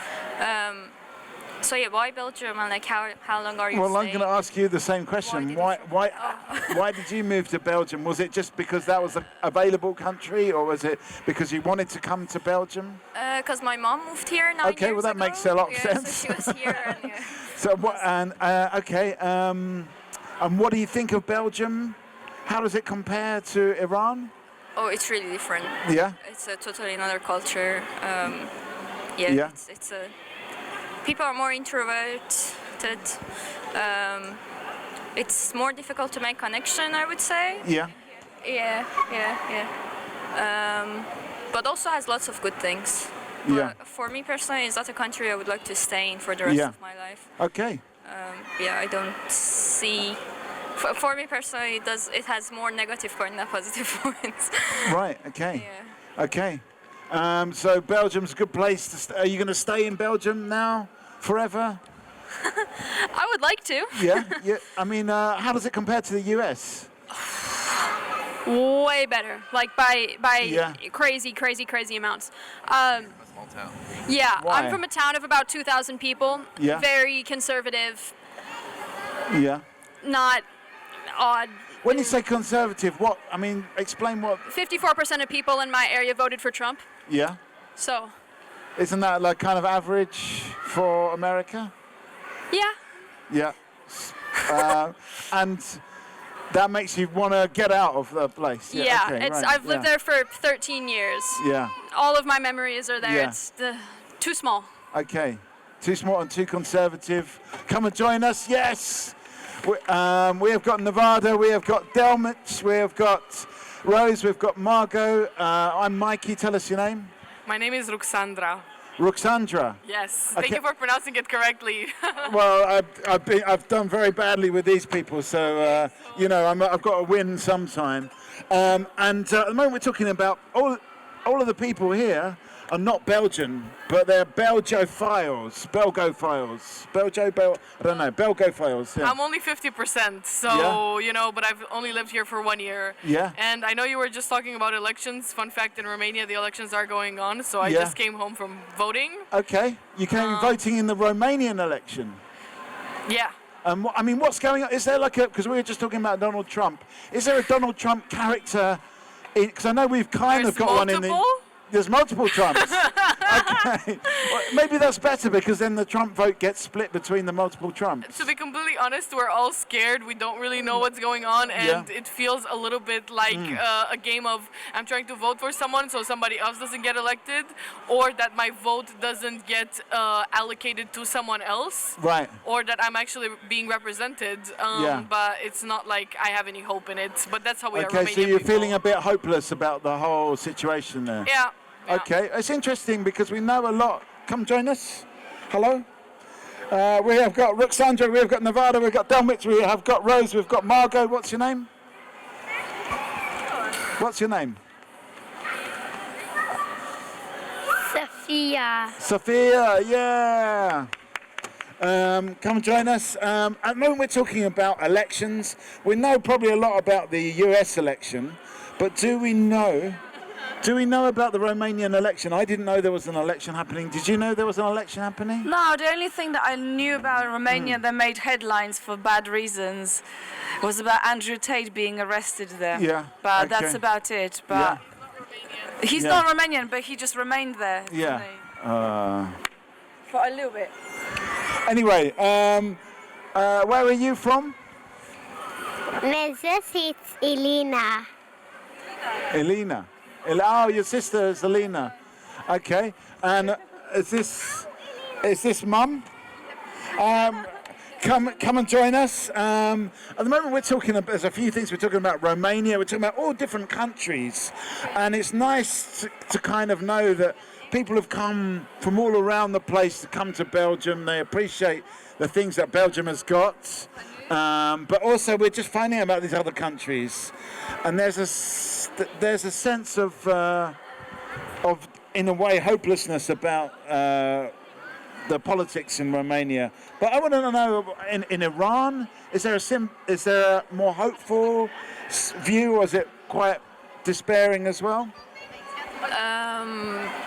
So yeah, why Belgium, and like how long are you Well, staying? I'm going to ask you the same question. Why did you move to Belgium? Was it just because that was an available country, or was it because you wanted to come to Belgium? Because my mom moved here 9 years Okay, well that ago. makes a lot of sense. So she was here. And, So what? And okay. And what do you think of Belgium? How does it compare to Iran? Oh, it's really different. Yeah. It's a totally another culture. Yeah. It's a. People are more introverted. It's more difficult to make connection, I would say. Yeah. Yeah. But also has lots of good things. Yeah. But for me personally, it's not a country I would like to stay in for the rest of my life. Okay. I don't see. For me personally, it has more negative points than positive points. Right. Okay. Yeah. Okay. So Belgium's a good place to. Are you going to stay in Belgium now forever? I would like to. Yeah. Yeah. I mean, how does it compare to the US? Way better, like by Yeah. crazy amounts. Small town. Yeah, Why? I'm from a town of about 2,000 people. Yeah. Very conservative, Yeah. not odd. When you say conservative, what? I mean, explain what. 54% of people in my area voted for Trump. Yeah. So. Isn't that like kind of average for America? Yeah. Yeah. And that makes you want to get out of the place. Yeah, okay, it's. right, I've lived there for 13 years. Yeah. All of my memories are there. Yeah. It's too small. Okay. Too small and too conservative. Come and join us. Yes. We have got Nevada. We have got Delmich. We have got Rose. We've got Margot. I'm Mikey. Tell us your name. My name is Ruxandra. Ruxandra. Yes. Okay. Thank you for pronouncing it correctly. Well, I've done very badly with these people, so you know I've got to win sometime. And at the moment we're talking about all of the people here are not Belgian, but they're Belgophiles. I don't know, Belgophiles. Yeah. I'm only 50%, so Yeah. you know, but I've only lived here for 1 year. Yeah. And I know you were just talking about elections. Fun fact: in Romania, the elections are going on, so I Yeah. just came home from voting. Okay, you came voting in the Romanian election. Yeah. I mean, what's going on? Is there like a? Because we were just talking about Donald Trump. Is there a Donald Trump character? Because I know we've kind of got one in the. There's multiple Trumps. Okay. Well, maybe that's better because then the Trump vote gets split between the multiple Trumps. To be completely honest, we're all scared. We don't really know what's going on, and it feels a little bit like a game of I'm trying to vote for someone so somebody else doesn't get elected, or that my vote doesn't get allocated to someone else, Right. or that I'm actually being represented. But it's not like I have any hope in it. But that's how we are Okay, Romanian so you're people. feeling a bit hopeless about the whole situation there. Yeah. Okay, it's interesting because we know a lot. Come join us. Hello. We have got Ruxandra, we have got Nevada, we've got Delmich, we have got Rose, we've got Margot. What's your name? What's your name? Sophia. Sophia, yeah. Come join us. At the moment we're talking about elections. We know probably a lot about the US election, but do we know about the Romanian election? I didn't know there was an election happening. Did you know there was an election happening? No, the only thing that I knew about Romania that made headlines for bad reasons was about Andrew Tate being arrested there. Yeah. But okay. that's about it. But he's Yeah. not Romanian, but he just remained there. Yeah. For a little bit. Anyway, where are you from? It's Elena. Elena. Oh, your sister is Elena. Okay. And is this Mum? Come and join us. At the moment we're talking about, there's a few things we're talking about Romania, we're talking about all different countries. And it's nice to kind of know that people have come from all around the place to come to Belgium. They appreciate the things that Belgium has got. But also we're just finding out about these other countries. And there's a sense of in a way, hopelessness about the politics in Romania. But I want to know, in Iran, is there a more hopeful view, or is it quite despairing as well?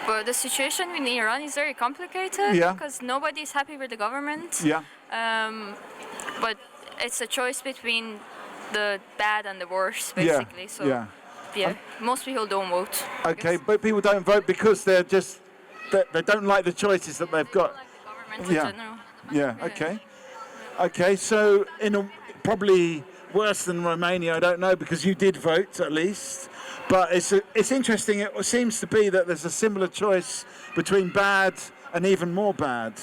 But the situation in Iran is very complicated because nobody's happy with the government. Yeah. But it's a choice between the bad and the worst, basically. So most people don't vote. Okay, but people don't vote because they don't like the choices that they've got. Government in general. Yeah. Okay. Okay. So probably worse than Romania, I don't know, because you did vote at least. But it's interesting. It seems to be that there's a similar choice between bad and even more bad.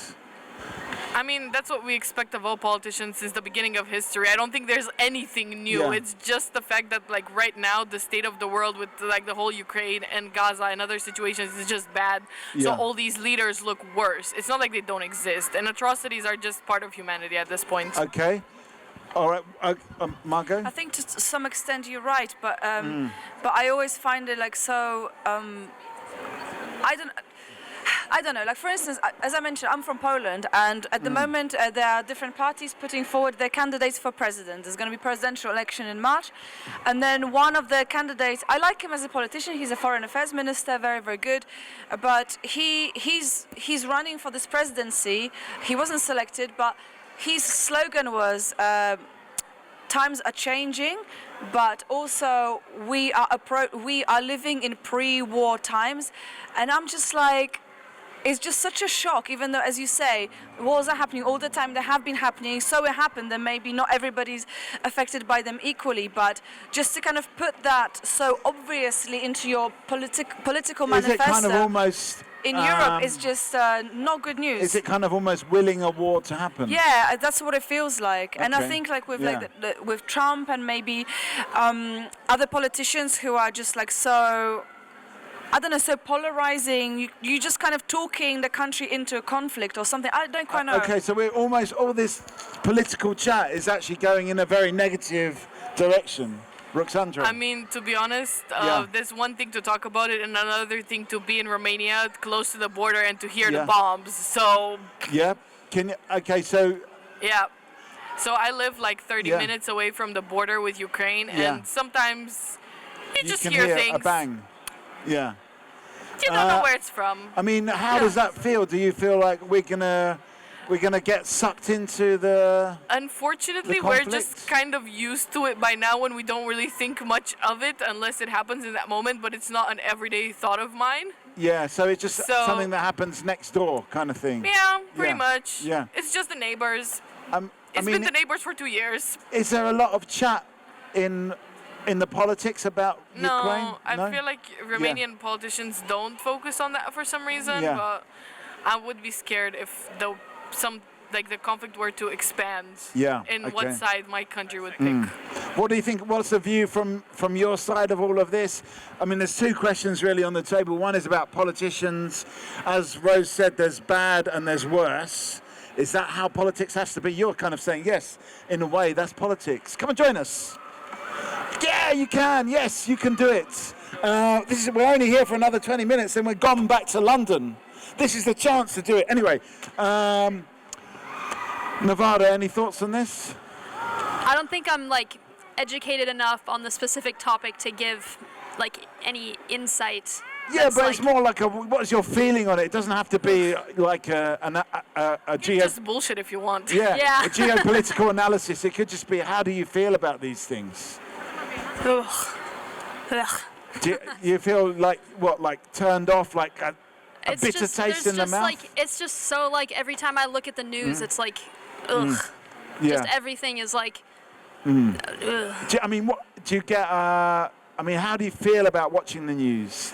I mean, that's what we expect of all politicians since the beginning of history. I don't think there's anything new. Yeah. It's just the fact that, like, right now, the state of the world with, like, the whole Ukraine and Gaza and other situations is just bad. So Yeah. all these leaders look worse. It's not like they don't exist. And atrocities are just part of humanity at this point. Okay. All right, Margot? I think to some extent you're right, but I always find it like so. I don't know. Like, for instance, as I mentioned, I'm from Poland, and at the moment there are different parties putting forward their candidates for president. There's going to be presidential election in March, and then one of the candidates, I like him as a politician. He's a foreign affairs minister, very, very good, but he's running for this presidency. He wasn't selected, but his slogan was. Times are changing, but also we are living in pre-war times, and I'm just like, it's just such a shock. Even though, as you say, wars are happening all the time, they have been happening. So it happened that maybe not everybody's affected by them equally, but just to kind of put that so obviously into your political manifesto. Is it kind of almost? In Europe, it's just not good news. Is it kind of almost willing a war to happen? Yeah, that's what it feels like. And I Okay. think like with Yeah. like with Trump and maybe other politicians who are just like so, I don't know, so polarizing. You just kind of talking the country into a conflict or something. I don't quite know. Okay, so we're almost all this political chat is actually going in a very negative direction. Roxandra. I mean, to be honest, Yeah. there's one thing to talk about it and another thing to be in Romania, close to the border, and to hear Yeah. the bombs. So, Yeah. Can you? Okay, so yeah. So I live like 30 Yeah. minutes away from the border with Ukraine, Yeah. and sometimes you just can hear things. a bang. Yeah. You don't know where it's from. I mean, how does that feel? Do you feel like we're gonna get sucked into the? Unfortunately, the we're conflict? just kind of used to it by now when we don't really think much of it unless it happens in that moment, but it's not an everyday thought of mine. Yeah. So it's just So- something that happens next door, kind of thing. Yeah, pretty Yeah. much. Yeah. It's just the neighbors. I It's mean, been the neighbors for 2 years. is there a lot of chat in the politics about Ukraine? No, I feel like Romanian politicians don't focus on that for some reason, Yeah. but I would be scared if the conflict were to expand. Yeah, In okay. what side my country would pick. What do you think? What's the view from your side of all of this? I mean, there's two questions really on the table. One is about politicians. As Rose said, there's bad and there's worse. Is that how politics has to be? You're kind of saying yes, in a way, that's politics. Come and join us. Yeah, you can. Yes, you can do it. We're only here for another 20 minutes, then we're gone back to London. This is the chance to do it. Anyway, Nevada, any thoughts on this? I don't think I'm like educated enough on the specific topic to give like any insight. Yeah, but it's more like what is your feeling on it? It doesn't have to be like Just bullshit if you want. a geopolitical analysis. It could just be, how do you feel about these things? Ugh. Ugh. Do you feel like what, like turned off, like a It's bitter just, taste there's in the just, mouth? Like, it's just so like every time I look at the news, it's like, ugh. Yeah. Just everything is like, Mm. ugh. I mean, what do you get? I mean, how do you feel about watching the news?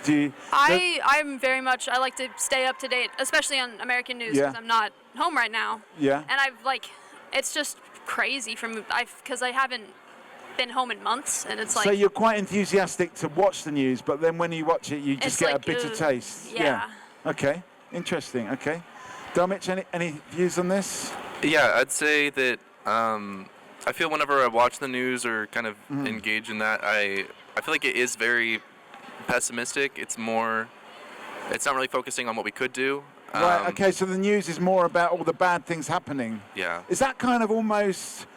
I'm very much, I like to stay up to date, especially on American news because Yeah. I'm not home right now. Yeah. And I've like, it's just crazy because I haven't been home in months, and it's like. So you're quite enthusiastic to watch the news, but then when you watch it, you just It's get like, a bitter ugh, taste. yeah. Okay. Interesting. Okay. Domich, any views on this? Yeah, I'd say that I feel whenever I watch the news or kind of engage in that, I feel like it is very pessimistic. It's not really focusing on what we could do. Right. Okay. So the news is more about all the bad things happening. Yeah. Is that kind of almost,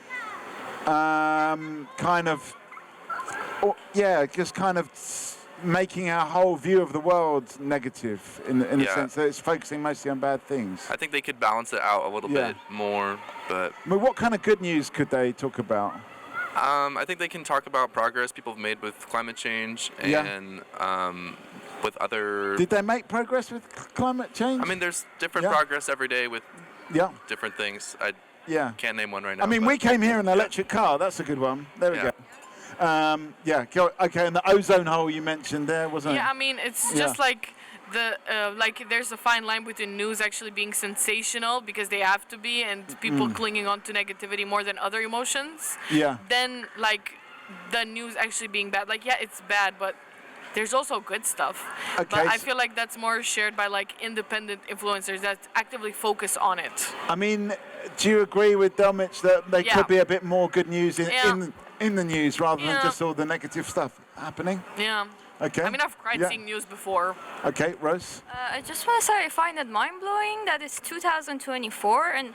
just kind of making our whole view of the world negative in the Yeah. sense that it's focusing mostly on bad things? I think they could balance it out a little Yeah. bit more, but I mean, what kind of good news could they talk about? I think they can talk about progress people have made with climate change Yeah. and with other. Did they make progress with climate change? I mean, there's different Yeah. progress every day with Yeah. different things. Yeah. Can't name one right now. I mean, we came here in an electric car. That's a good one. There we go. Okay, and the ozone hole you mentioned there, wasn't it? Yeah, I mean, it's just like there's a fine line between news actually being sensational because they have to be, and people clinging on to negativity more than other emotions. Yeah. Then like the news actually being bad. Like yeah, it's bad, but there's also good stuff. Okay. But I feel like that's more shared by like independent influencers that actively focus on it. I mean, do you agree with Delmich that there could be a bit more good news in the news rather than just all the negative stuff happening? Yeah. Okay. I mean, I've cried seeing news before. Okay, Rose? I just want to say I find it mind-blowing that it's 2024 and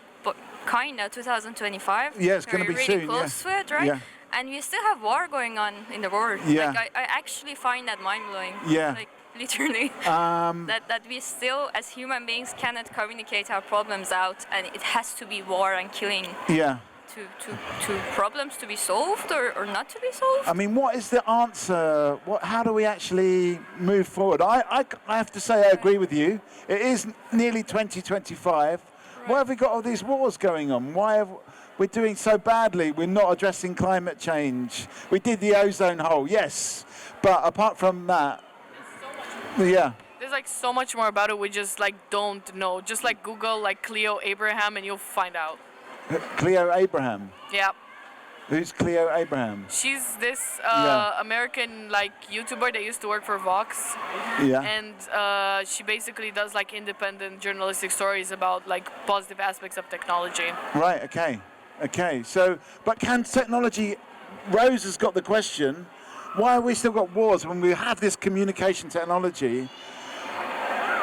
kind of 2025. Yeah, it's going to be really soon. Close to it, right? Yeah. And we still have war going on in the world. Yeah. Like, I actually find that mind-blowing. Yeah. Like, literally. That we still, as human beings, cannot communicate our problems out, and it has to be war and killing. Yeah. To problems to be solved or not to be solved? I mean, what is the answer? How do we actually move forward? I have to say I agree with you. It is nearly 2025. Why have we got all these wars going on? Why have we're doing so badly? We're not addressing climate change. We did the ozone hole, yes. But apart from that, yeah. There's like so much more about it we just like don't know. Just like Google like Cleo Abraham and you'll find out. Cleo Abraham. Yeah. Who's Cleo Abraham? She's this American like YouTuber that used to work for Vox. Yeah. And she basically does like independent journalistic stories about like positive aspects of technology. Right. Okay. Okay. So, but can technology? Rose has got the question. Why have we still got wars when we have this communication technology?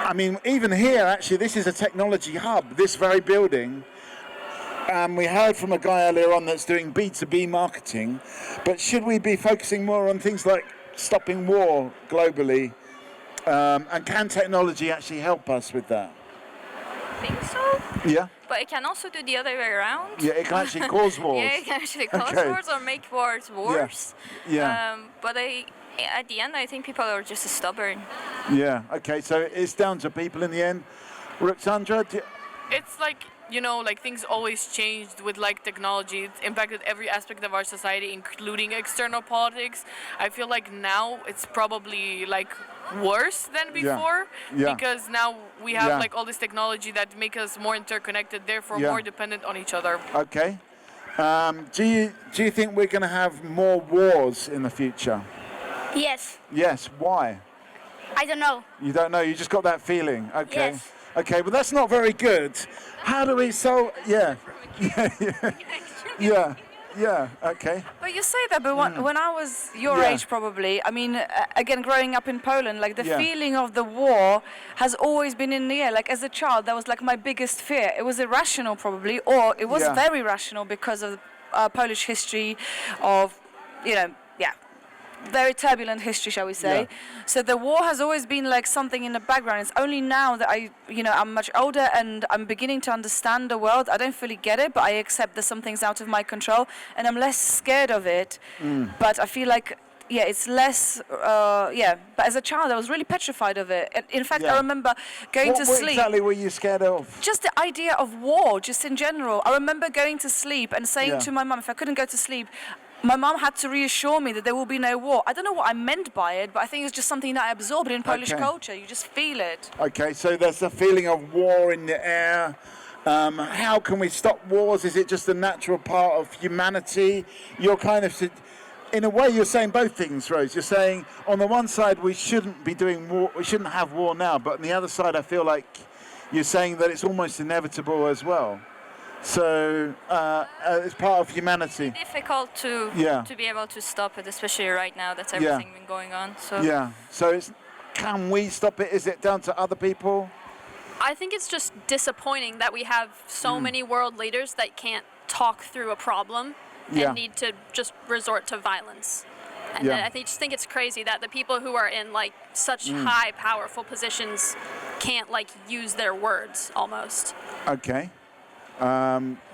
I mean, even here, actually, this is a technology hub. This very building. We heard from a guy earlier on that's doing B2B marketing, but should we be focusing more on things like stopping war globally? And can technology actually help us with that? I think so. Yeah. But it can also do the other way around. Yeah, it can actually cause wars. Yeah, it can actually cause wars or make wars worse. Yeah. But at the end, I think people are just stubborn. Yeah. Okay. So it's down to people in the end. Ruxandra, it's like, you know, like things always changed with like technology. It's impacted every aspect of our society, including external politics. I feel like now it's probably like worse than before because now we have like all this technology that make us more interconnected, therefore more dependent on each other. Okay. Do you think we're going to have more wars in the future? Yes. Yes. Why? I don't know. You don't know. You just got that feeling. Okay. Yes. Okay, but that's not very good. How do we solve? Yeah. Yeah. Okay. But you say that, but when I was your age, probably, I mean, again, growing up in Poland, like the feeling of the war has always been in the air. Like as a child, that was like my biggest fear. It was irrational, probably, or it was very rational because of Polish history, of, very turbulent history, shall we say. Yeah. So the war has always been like something in the background. It's only now that I'm much older and I'm beginning to understand the world. I don't fully get it, but I accept that some things out of my control and I'm less scared of it. But I feel like, it's less, but as a child I was really petrified of it. In fact, I remember going to sleep. What exactly were you scared of? Just the idea of war, just in general. I remember going to sleep and saying to my mum, if I couldn't go to sleep, my mum had to reassure me that there will be no war. I don't know what I meant by it, but I think it's just something that I absorbed in Polish culture. You just feel it. Okay, so there's a feeling of war in the air. How can we stop wars? Is it just a natural part of humanity? You're kind of, in a way, you're saying both things, Rose. You're saying, on the one side, we shouldn't be doing war, we shouldn't have war now, but on the other side, I feel like you're saying that it's almost inevitable as well. So it's part of humanity. It's difficult to be able to stop it, especially right now. That's everything been going on. So So can we stop it? Is it down to other people? I think it's just disappointing that we have so many world leaders that can't talk through a problem and need to just resort to violence. And I just think it's crazy that the people who are in like such high, powerful positions can't like use their words almost. Okay.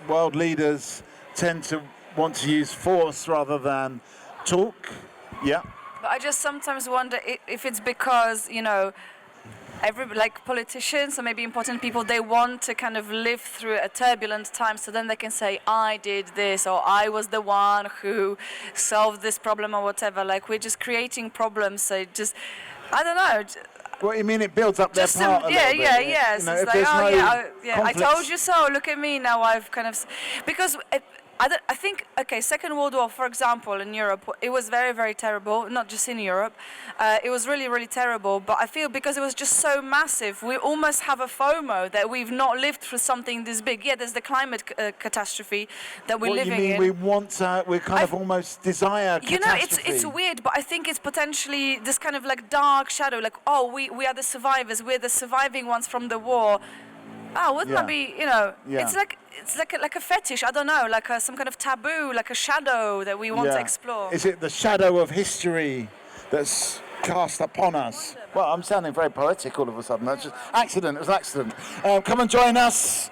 World leaders tend to want to use force rather than talk. Yeah. But I just sometimes wonder if it's because, like politicians or maybe important people, they want to kind of live through a turbulent time, so then they can say, I did this, or I was the one who solved this problem or whatever. Like, we're just creating problems, so just, I don't know. Well, you mean it builds up their part a little bit? Yeah. You know, It's like, I told you so. Look at me now. I've kind of because. I think, okay, Second World War, for example, in Europe, it was very, very terrible, not just in Europe. It was really, really terrible, but I feel because it was just so massive, we almost have a FOMO that we've not lived through something this big. Yeah, there's the climate catastrophe that we're living in. What you mean, we kind of almost desire catastrophe? You know, it's weird, but I think it's potentially this kind of like dark shadow, like, oh, we are the survivors, we're the surviving ones from the war. Oh, wouldn't that be, you know, it's like a fetish, I don't know, like some kind of taboo, like a shadow that we want to explore. Is it the shadow of history that's cast upon us? Well, I'm sounding very poetic all of a sudden. That's just accident. It was an accident. Come and join us.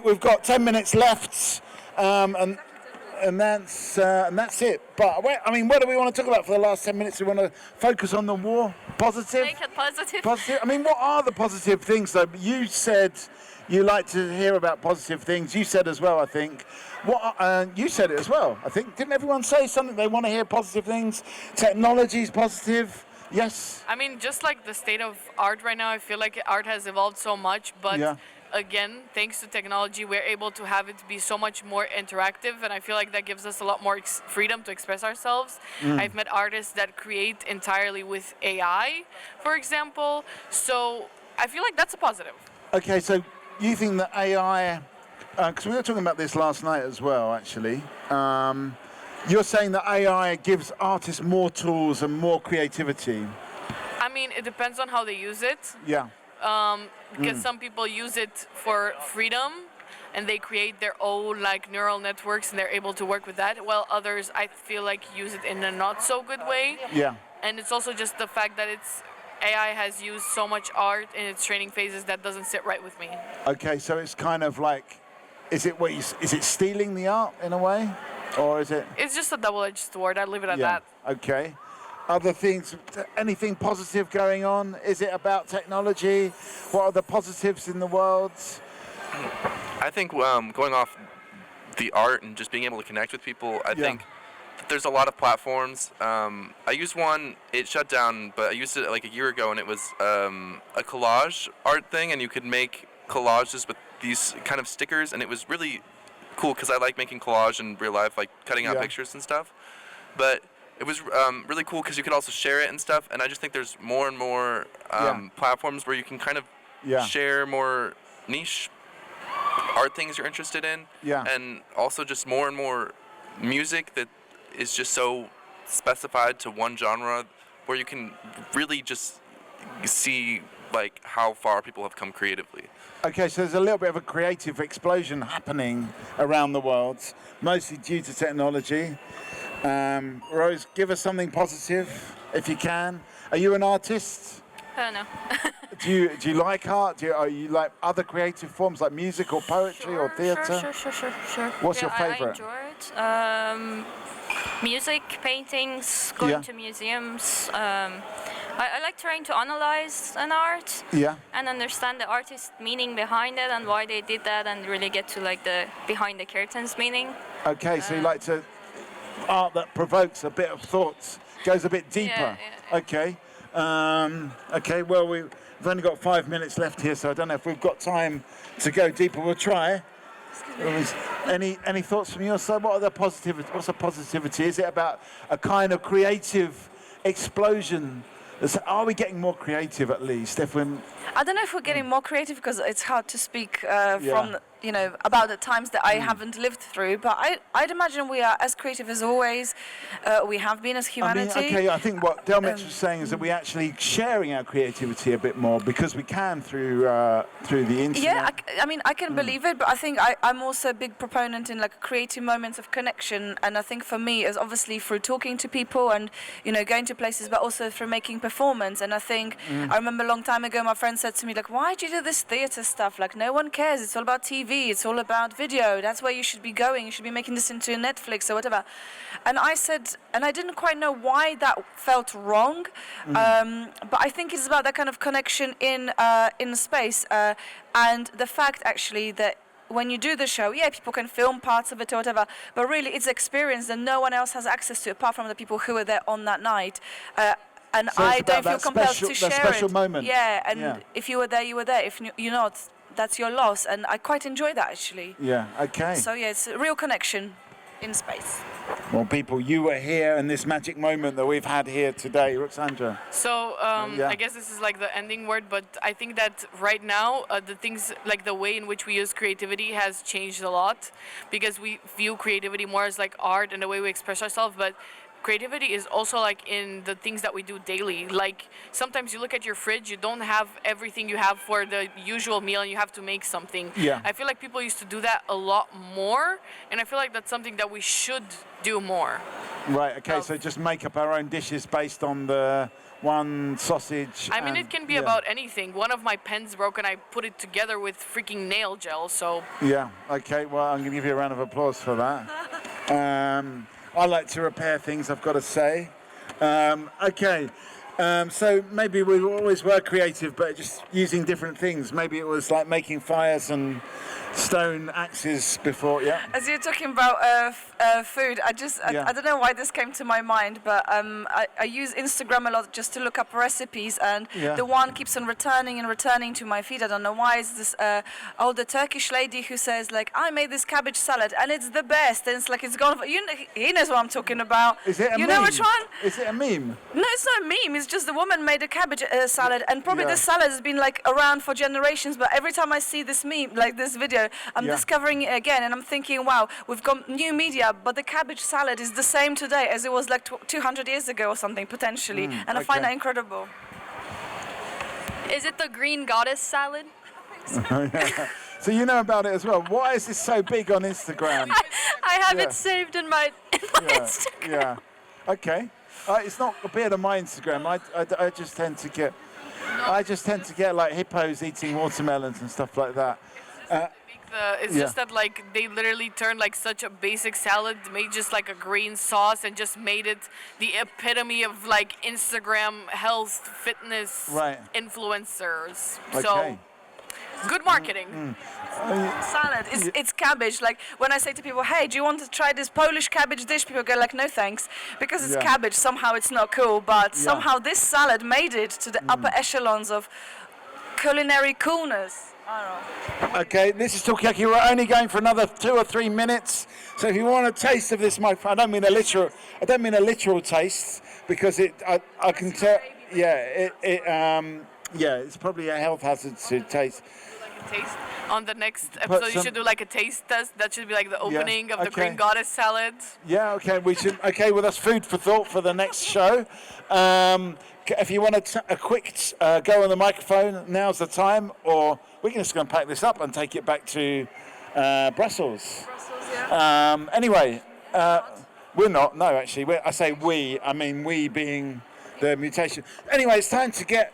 We've got 10 minutes left, and that's it. But I mean, what do we want to talk about for the last 10 minutes? We want to focus on the war. Positive. Make it positive. Positive. I mean, what are the positive things, though? You said you like to hear about positive things. You said as well, I think. You said it as well, I think. Didn't everyone say something? They want to hear positive things. Technology's positive. Yes. I mean, just like the state of art right now, I feel like art has evolved so much, but again, thanks to technology, we're able to have it be so much more interactive, and I feel like that gives us a lot more freedom to express ourselves. I've met artists that create entirely with AI, for example, so I feel like that's a positive. Okay, so you think that AI, because we were talking about this last night as well, actually, you're saying that AI gives artists more tools and more creativity. I mean, it depends on how they use it. Yeah. Because some people use it for freedom and they create their own like neural networks and they're able to work with that, while others, I feel like, use it in a not so good way. Yeah. And it's also just the fact that AI has used so much art in its training phases that doesn't sit right with me. Okay, so it's kind of like, is it stealing the art in a way, or is it? It's just a double-edged sword. I'd leave it at that. Okay. Other things, anything positive going on? Is it about technology? What are the positives in the world? I think going off the art and just being able to connect with people, I think that there's a lot of platforms. I used one, it shut down, but I used it like a year ago, and it was a collage art thing, and you could make collages with these kind of stickers, and it was really cool because I like making collage in real life, like cutting out pictures and stuff. But it was really cool because you could also share it and stuff, and I just think there's more and more platforms where you can kind of share more niche art things you're interested in, and also just more and more music that is just so specified to one genre, where you can really just see like how far people have come creatively. Okay, so there's a little bit of a creative explosion happening around the world, mostly due to technology. Rose, give us something positive if you can. Are you an artist? No. Do you like art? Are you like other creative forms like music or poetry or theatre? Sure. What's your favourite? I enjoy it. Music, paintings, going to museums. I like trying to analyze an art and understand the artist's meaning behind it and why they did that, and really get to like the behind the curtains meaning. Okay, so you like to art that provokes a bit of thoughts, goes a bit deeper. Okay. Okay, well, we've only got 5 minutes left here, so I don't know if we've got time to go deeper. We'll try. Any thoughts from your side? What's the positivity? Is it about a kind of creative explosion? Are we getting more creative at least? I don't know if we're getting more creative because it's hard to speak from, about the times that I haven't lived through. But I'd imagine we are as creative as always. We have been as humanity. I think what Delmitz was saying is that we're actually sharing our creativity a bit more because we can through the internet. Yeah, I can believe it, but I think I'm also a big proponent in like creating moments of connection. And I think for me is obviously through talking to people and going to places, but also through making performance. And I think I remember a long time ago my friend said to me like, why do you do this theatre stuff? Like no one cares. It's all about TV. TV. It's all about video. That's where you should be going. You should be making this into Netflix or whatever. And I said, and I didn't quite know why that felt wrong. But I think it's about that kind of connection in space and the fact actually that when you do the show, people can film parts of it or whatever, but really it's experience that no one else has access to apart from the people who were there on that night. And so I don't feel compelled to share that special moment. Yeah, and if you were there, you were there. If you're not, that's your loss. And I quite enjoy that actually. Yeah, okay. So yeah, it's a real connection in space. Well, people, you were here in this magic moment that we've had here today, Ruxandra. So I guess this is like the ending word, but I think that right now the things like the way in which we use creativity has changed a lot because we view creativity more as like art and the way we express ourselves, but creativity is also like in the things that we do daily. Like sometimes you look at your fridge, you don't have everything you have for the usual meal and you have to make something. Yeah. I feel like people used to do that a lot more, and I feel like that's something that we should do more. Right, okay, so just make up our own dishes based on the one sausage. I mean, it can be about anything. One of my pens broke and I put it together with freaking nail gel, so... Yeah, okay, well, I'm going to give you a round of applause for that. I like to repair things, I've got to say. Okay, so maybe we always were creative, but just using different things. Maybe it was like making fires and stone axes before, As you're talking about food, I don't know why this came to my mind, but I use Instagram a lot just to look up recipes, and the one keeps on returning to my feed. I don't know why. It's this older Turkish lady who says like, I made this cabbage salad and it's the best, and it's like it's gone. He knows what I'm talking about. Is it a meme? You know which one? Is it a meme? No, it's not a meme. It's just the woman made a cabbage salad, and probably this salad has been like around for generations. But every time I see this meme, like this video, I'm discovering it again, and I'm thinking, wow, we've got new media, but the cabbage salad is the same today as it was like 200 years ago or something, potentially. And I find that incredible. Is it the green goddess salad? So you know about it as well. Why is this so big on Instagram? I have it saved in my Instagram. Yeah. Okay. It's not a bit of my Instagram. I just tend to get like hippos eating watermelons and stuff like that. It's just that like they literally turned like such a basic salad, made just like a green sauce, and just made it the epitome of like Instagram health fitness influencers. Okay. So good marketing. Salad, it's cabbage. Like when I say to people, hey, do you want to try this Polish cabbage dish? People go like, no thanks, because it's cabbage. Somehow it's not cool, but somehow this salad made it to the upper echelons of culinary coolness. Okay, this is Talkaoke. We're only going for another 2 or 3 minutes. So if you want a taste of this, I don't mean a literal taste, because I can tell. It's probably a health hazard to taste. Taste. On the next episode, you should do like a taste test. That should be like the opening of the green goddess salad. Yeah, okay, we should. Okay, well, that's food for thought for the next show. If you want a quick go on the microphone, now's the time, or we're just going to pack this up and take it back to Brussels. Anyway, we're not. No, actually, I say we. I mean we being the mutation. Anyway, it's time to get.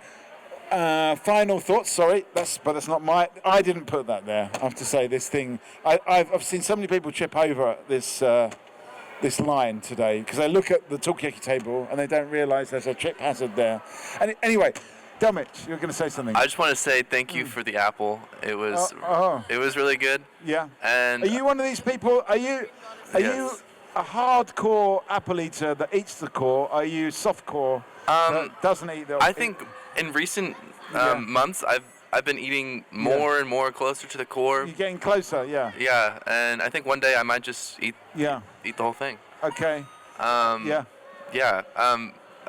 Final thoughts. Sorry, that's not my. I didn't put that there. I have to say this thing. I've seen so many people trip over this line today because they look at the Talkaoke table and they don't realise there's a trip hazard there. And anyway, Delmich, you're going to say something. I just want to say thank you for the apple. It was really good. Yeah. And are you one of these people? Are you a hardcore apple eater that eats the core? Are you softcore that doesn't eat the? I think. In recent months, I've been eating more and more closer to the core. You're getting closer, yeah. Yeah, and I think one day I might just eat the whole thing. Okay. Yeah.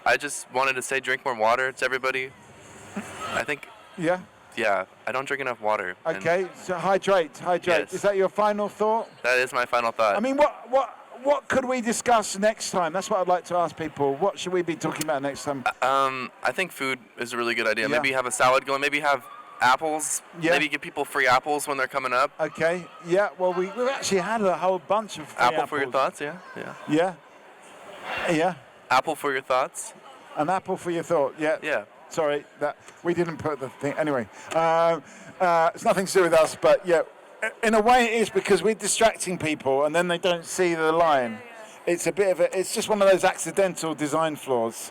I just wanted to say drink more water to everybody. I think. Yeah. Yeah, I don't drink enough water. Okay, so hydrate. Yes. Is that your final thought? That is my final thought. I mean, what could we discuss next time? That's what I'd like to ask people. What should we be talking about next time? I think food is a really good idea. Yeah. Maybe have a salad going. Maybe have apples. Yeah. Maybe give people free apples when they're coming up. Okay. Yeah. Well, we've actually had a whole bunch of free apples. For your thoughts. Yeah. Yeah. Apple for your thoughts. An apple for your thought. Yeah. Yeah. Sorry, that we didn't put the thing. Anyway, it's nothing to do with us, but yeah. in a way, it is because we're distracting people, and then they don't see the line. It's a bit of it's just one of those accidental design flaws.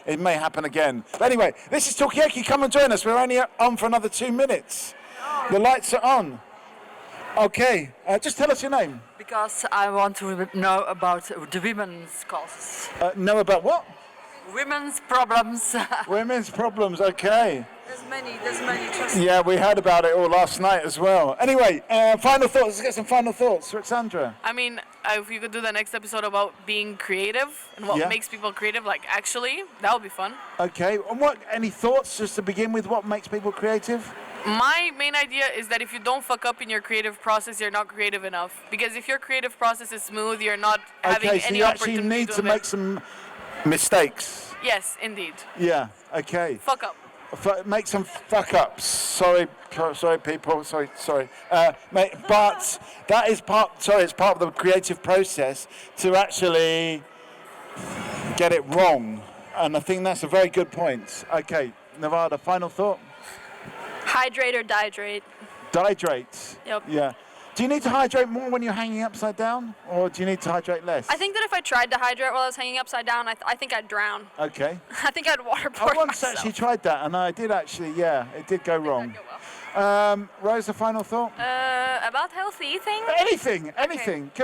It may happen again. But anyway, this is Talkaoke. Come and join us. We're only on for another 2 minutes. The lights are on. Okay, just tell us your name. Because I want to know about the women's causes. Know about what? Women's problems. Women's problems, okay. There's many. Trust Yeah, we heard about it all last night as well. Anyway, final thoughts. Let's get some final thoughts. Alexandra. I mean, if you could do the next episode about being creative and what makes people creative, like actually, that would be fun. Okay, and any thoughts just to begin with, what makes people creative? My main idea is that if you don't fuck up in your creative process, you're not creative enough. Because if your creative process is smooth, you're not having any opportunity. Okay, so you actually need to make some mistakes. Yes, indeed. Yeah, okay. Fuck up. Make some fuck ups. Sorry, people. Sorry. But that is it's part of the creative process to actually get it wrong. And I think that's a very good point. Okay, Nevada, final thought? Hydrate or dihydrate? Dihydrate. Yep. Yeah. Do you need to hydrate more when you're hanging upside down, or do you need to hydrate less? I think that if I tried to hydrate while I was hanging upside down, I think I'd drown. Okay. I think I'd waterboard I once myself. actually tried that, and I did actually, it did go wrong. Rose, a final thought? About healthy eating? Anything.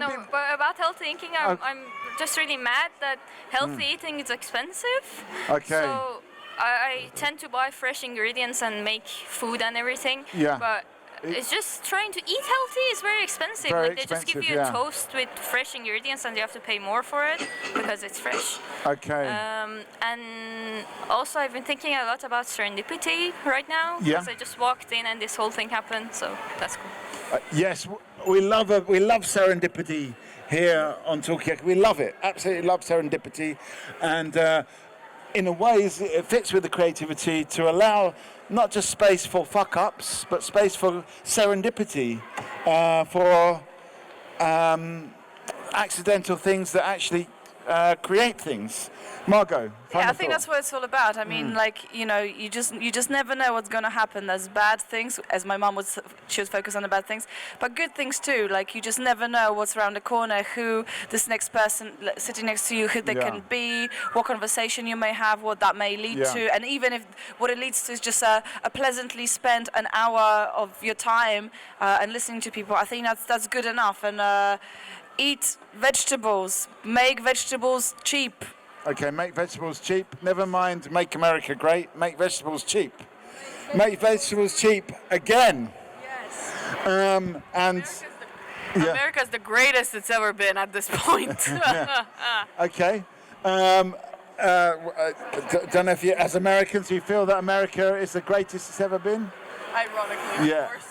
No, but about healthy eating, I'm just really mad that healthy eating is expensive. Okay. So I tend to buy fresh ingredients and make food and everything. Yeah. But it's just trying to eat healthy is very expensive. Very they just give you a toast with fresh ingredients and you have to pay more for it because it's fresh. Okay. And also I've been thinking a lot about serendipity right now. Yeah. Because I just walked in and this whole thing happened, so that's cool. Yes, we love serendipity here on Talkaoke. We love it. Absolutely love serendipity, and in a way, it fits with the creativity to allow not just space for fuck-ups, but space for serendipity, for accidental things that actually create things. Margot, yeah, I think that's what it's all about. I mean, you just never know what's going to happen. There's bad things, as my mom she was focused on the bad things, but good things too. Like, you just never know what's around the corner, who this next person sitting next to you, who they can be, what conversation you may have, what that may lead to, and even if what it leads to is just a pleasantly spent an hour of your time and listening to people, I think that's good enough. And eat vegetables, make vegetables cheap. Okay, make vegetables cheap. Never mind, make America great. Make vegetables cheap. Make vegetables cheap again. Yes. America's the greatest it's ever been at this point. Okay. Don't know if you, as Americans, you feel that America is the greatest it's ever been? Ironically, of course.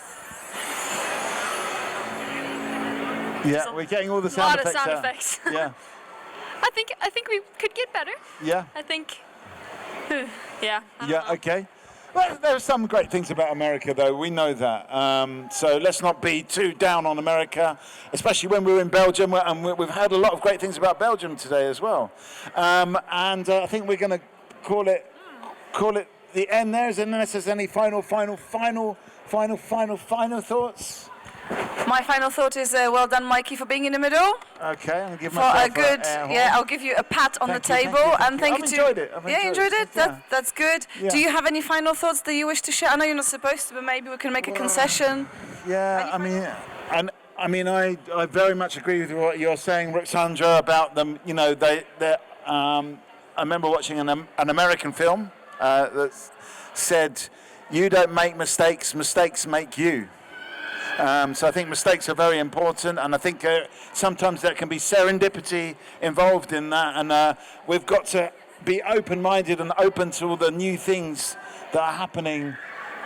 Yeah, we're getting all the sound effects. A lot of sound effects. Yeah. I think we could get better. Yeah. I think. Yeah. Okay. Well, there are some great things about America, though. We know that. So let's not be too down on America, especially when we were in Belgium. And we've heard a lot of great things about Belgium today as well. And I think we're going to call it the end there. Unless there's any final thoughts. My final thought is well done, Mikey, for being in the middle. Okay, I'm gonna give for myself a good. I'll give you a pat on the table and thank you to. I've enjoyed it. That's good. Yeah. Do you have any final thoughts that you wish to share? I know you're not supposed to, but maybe we can make a concession. Yeah, I mean, I very much agree with what you're saying, Ruxandra, about them. You know, I remember watching an American film that said, "You don't make mistakes; mistakes make you." So I think mistakes are very important, and I think sometimes there can be serendipity involved in that, and we've got to be open-minded and open to all the new things that are happening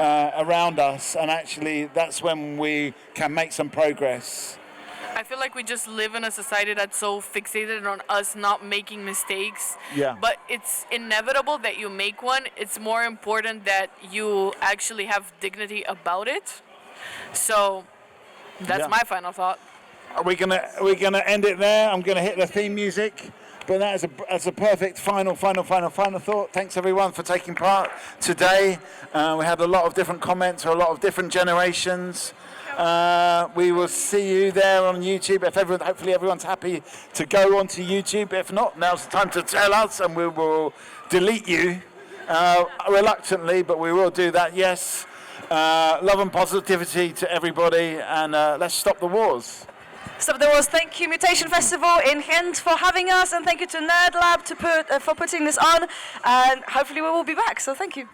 around us, and actually that's when we can make some progress. I feel like we just live in a society that's so fixated on us not making mistakes. Yeah. But it's inevitable that you make one. It's more important that you actually have dignity about it. So that's my final thought. We're gonna end it there. I'm gonna hit the theme music, but that's a perfect final thought. Thanks everyone for taking part today. We had a lot of different comments, a lot of different generations. We will see you there on YouTube. Hopefully everyone's happy to go onto YouTube. If not, now's the time to tell us, and we will delete you reluctantly, but we will do that. Yes, love and positivity to everybody, and let's stop the wars. Stop the Wars. Thank you, Mutation Festival in Ghent, for having us, and thank you to Nerd Lab for putting this on. And hopefully we will be back. So thank you.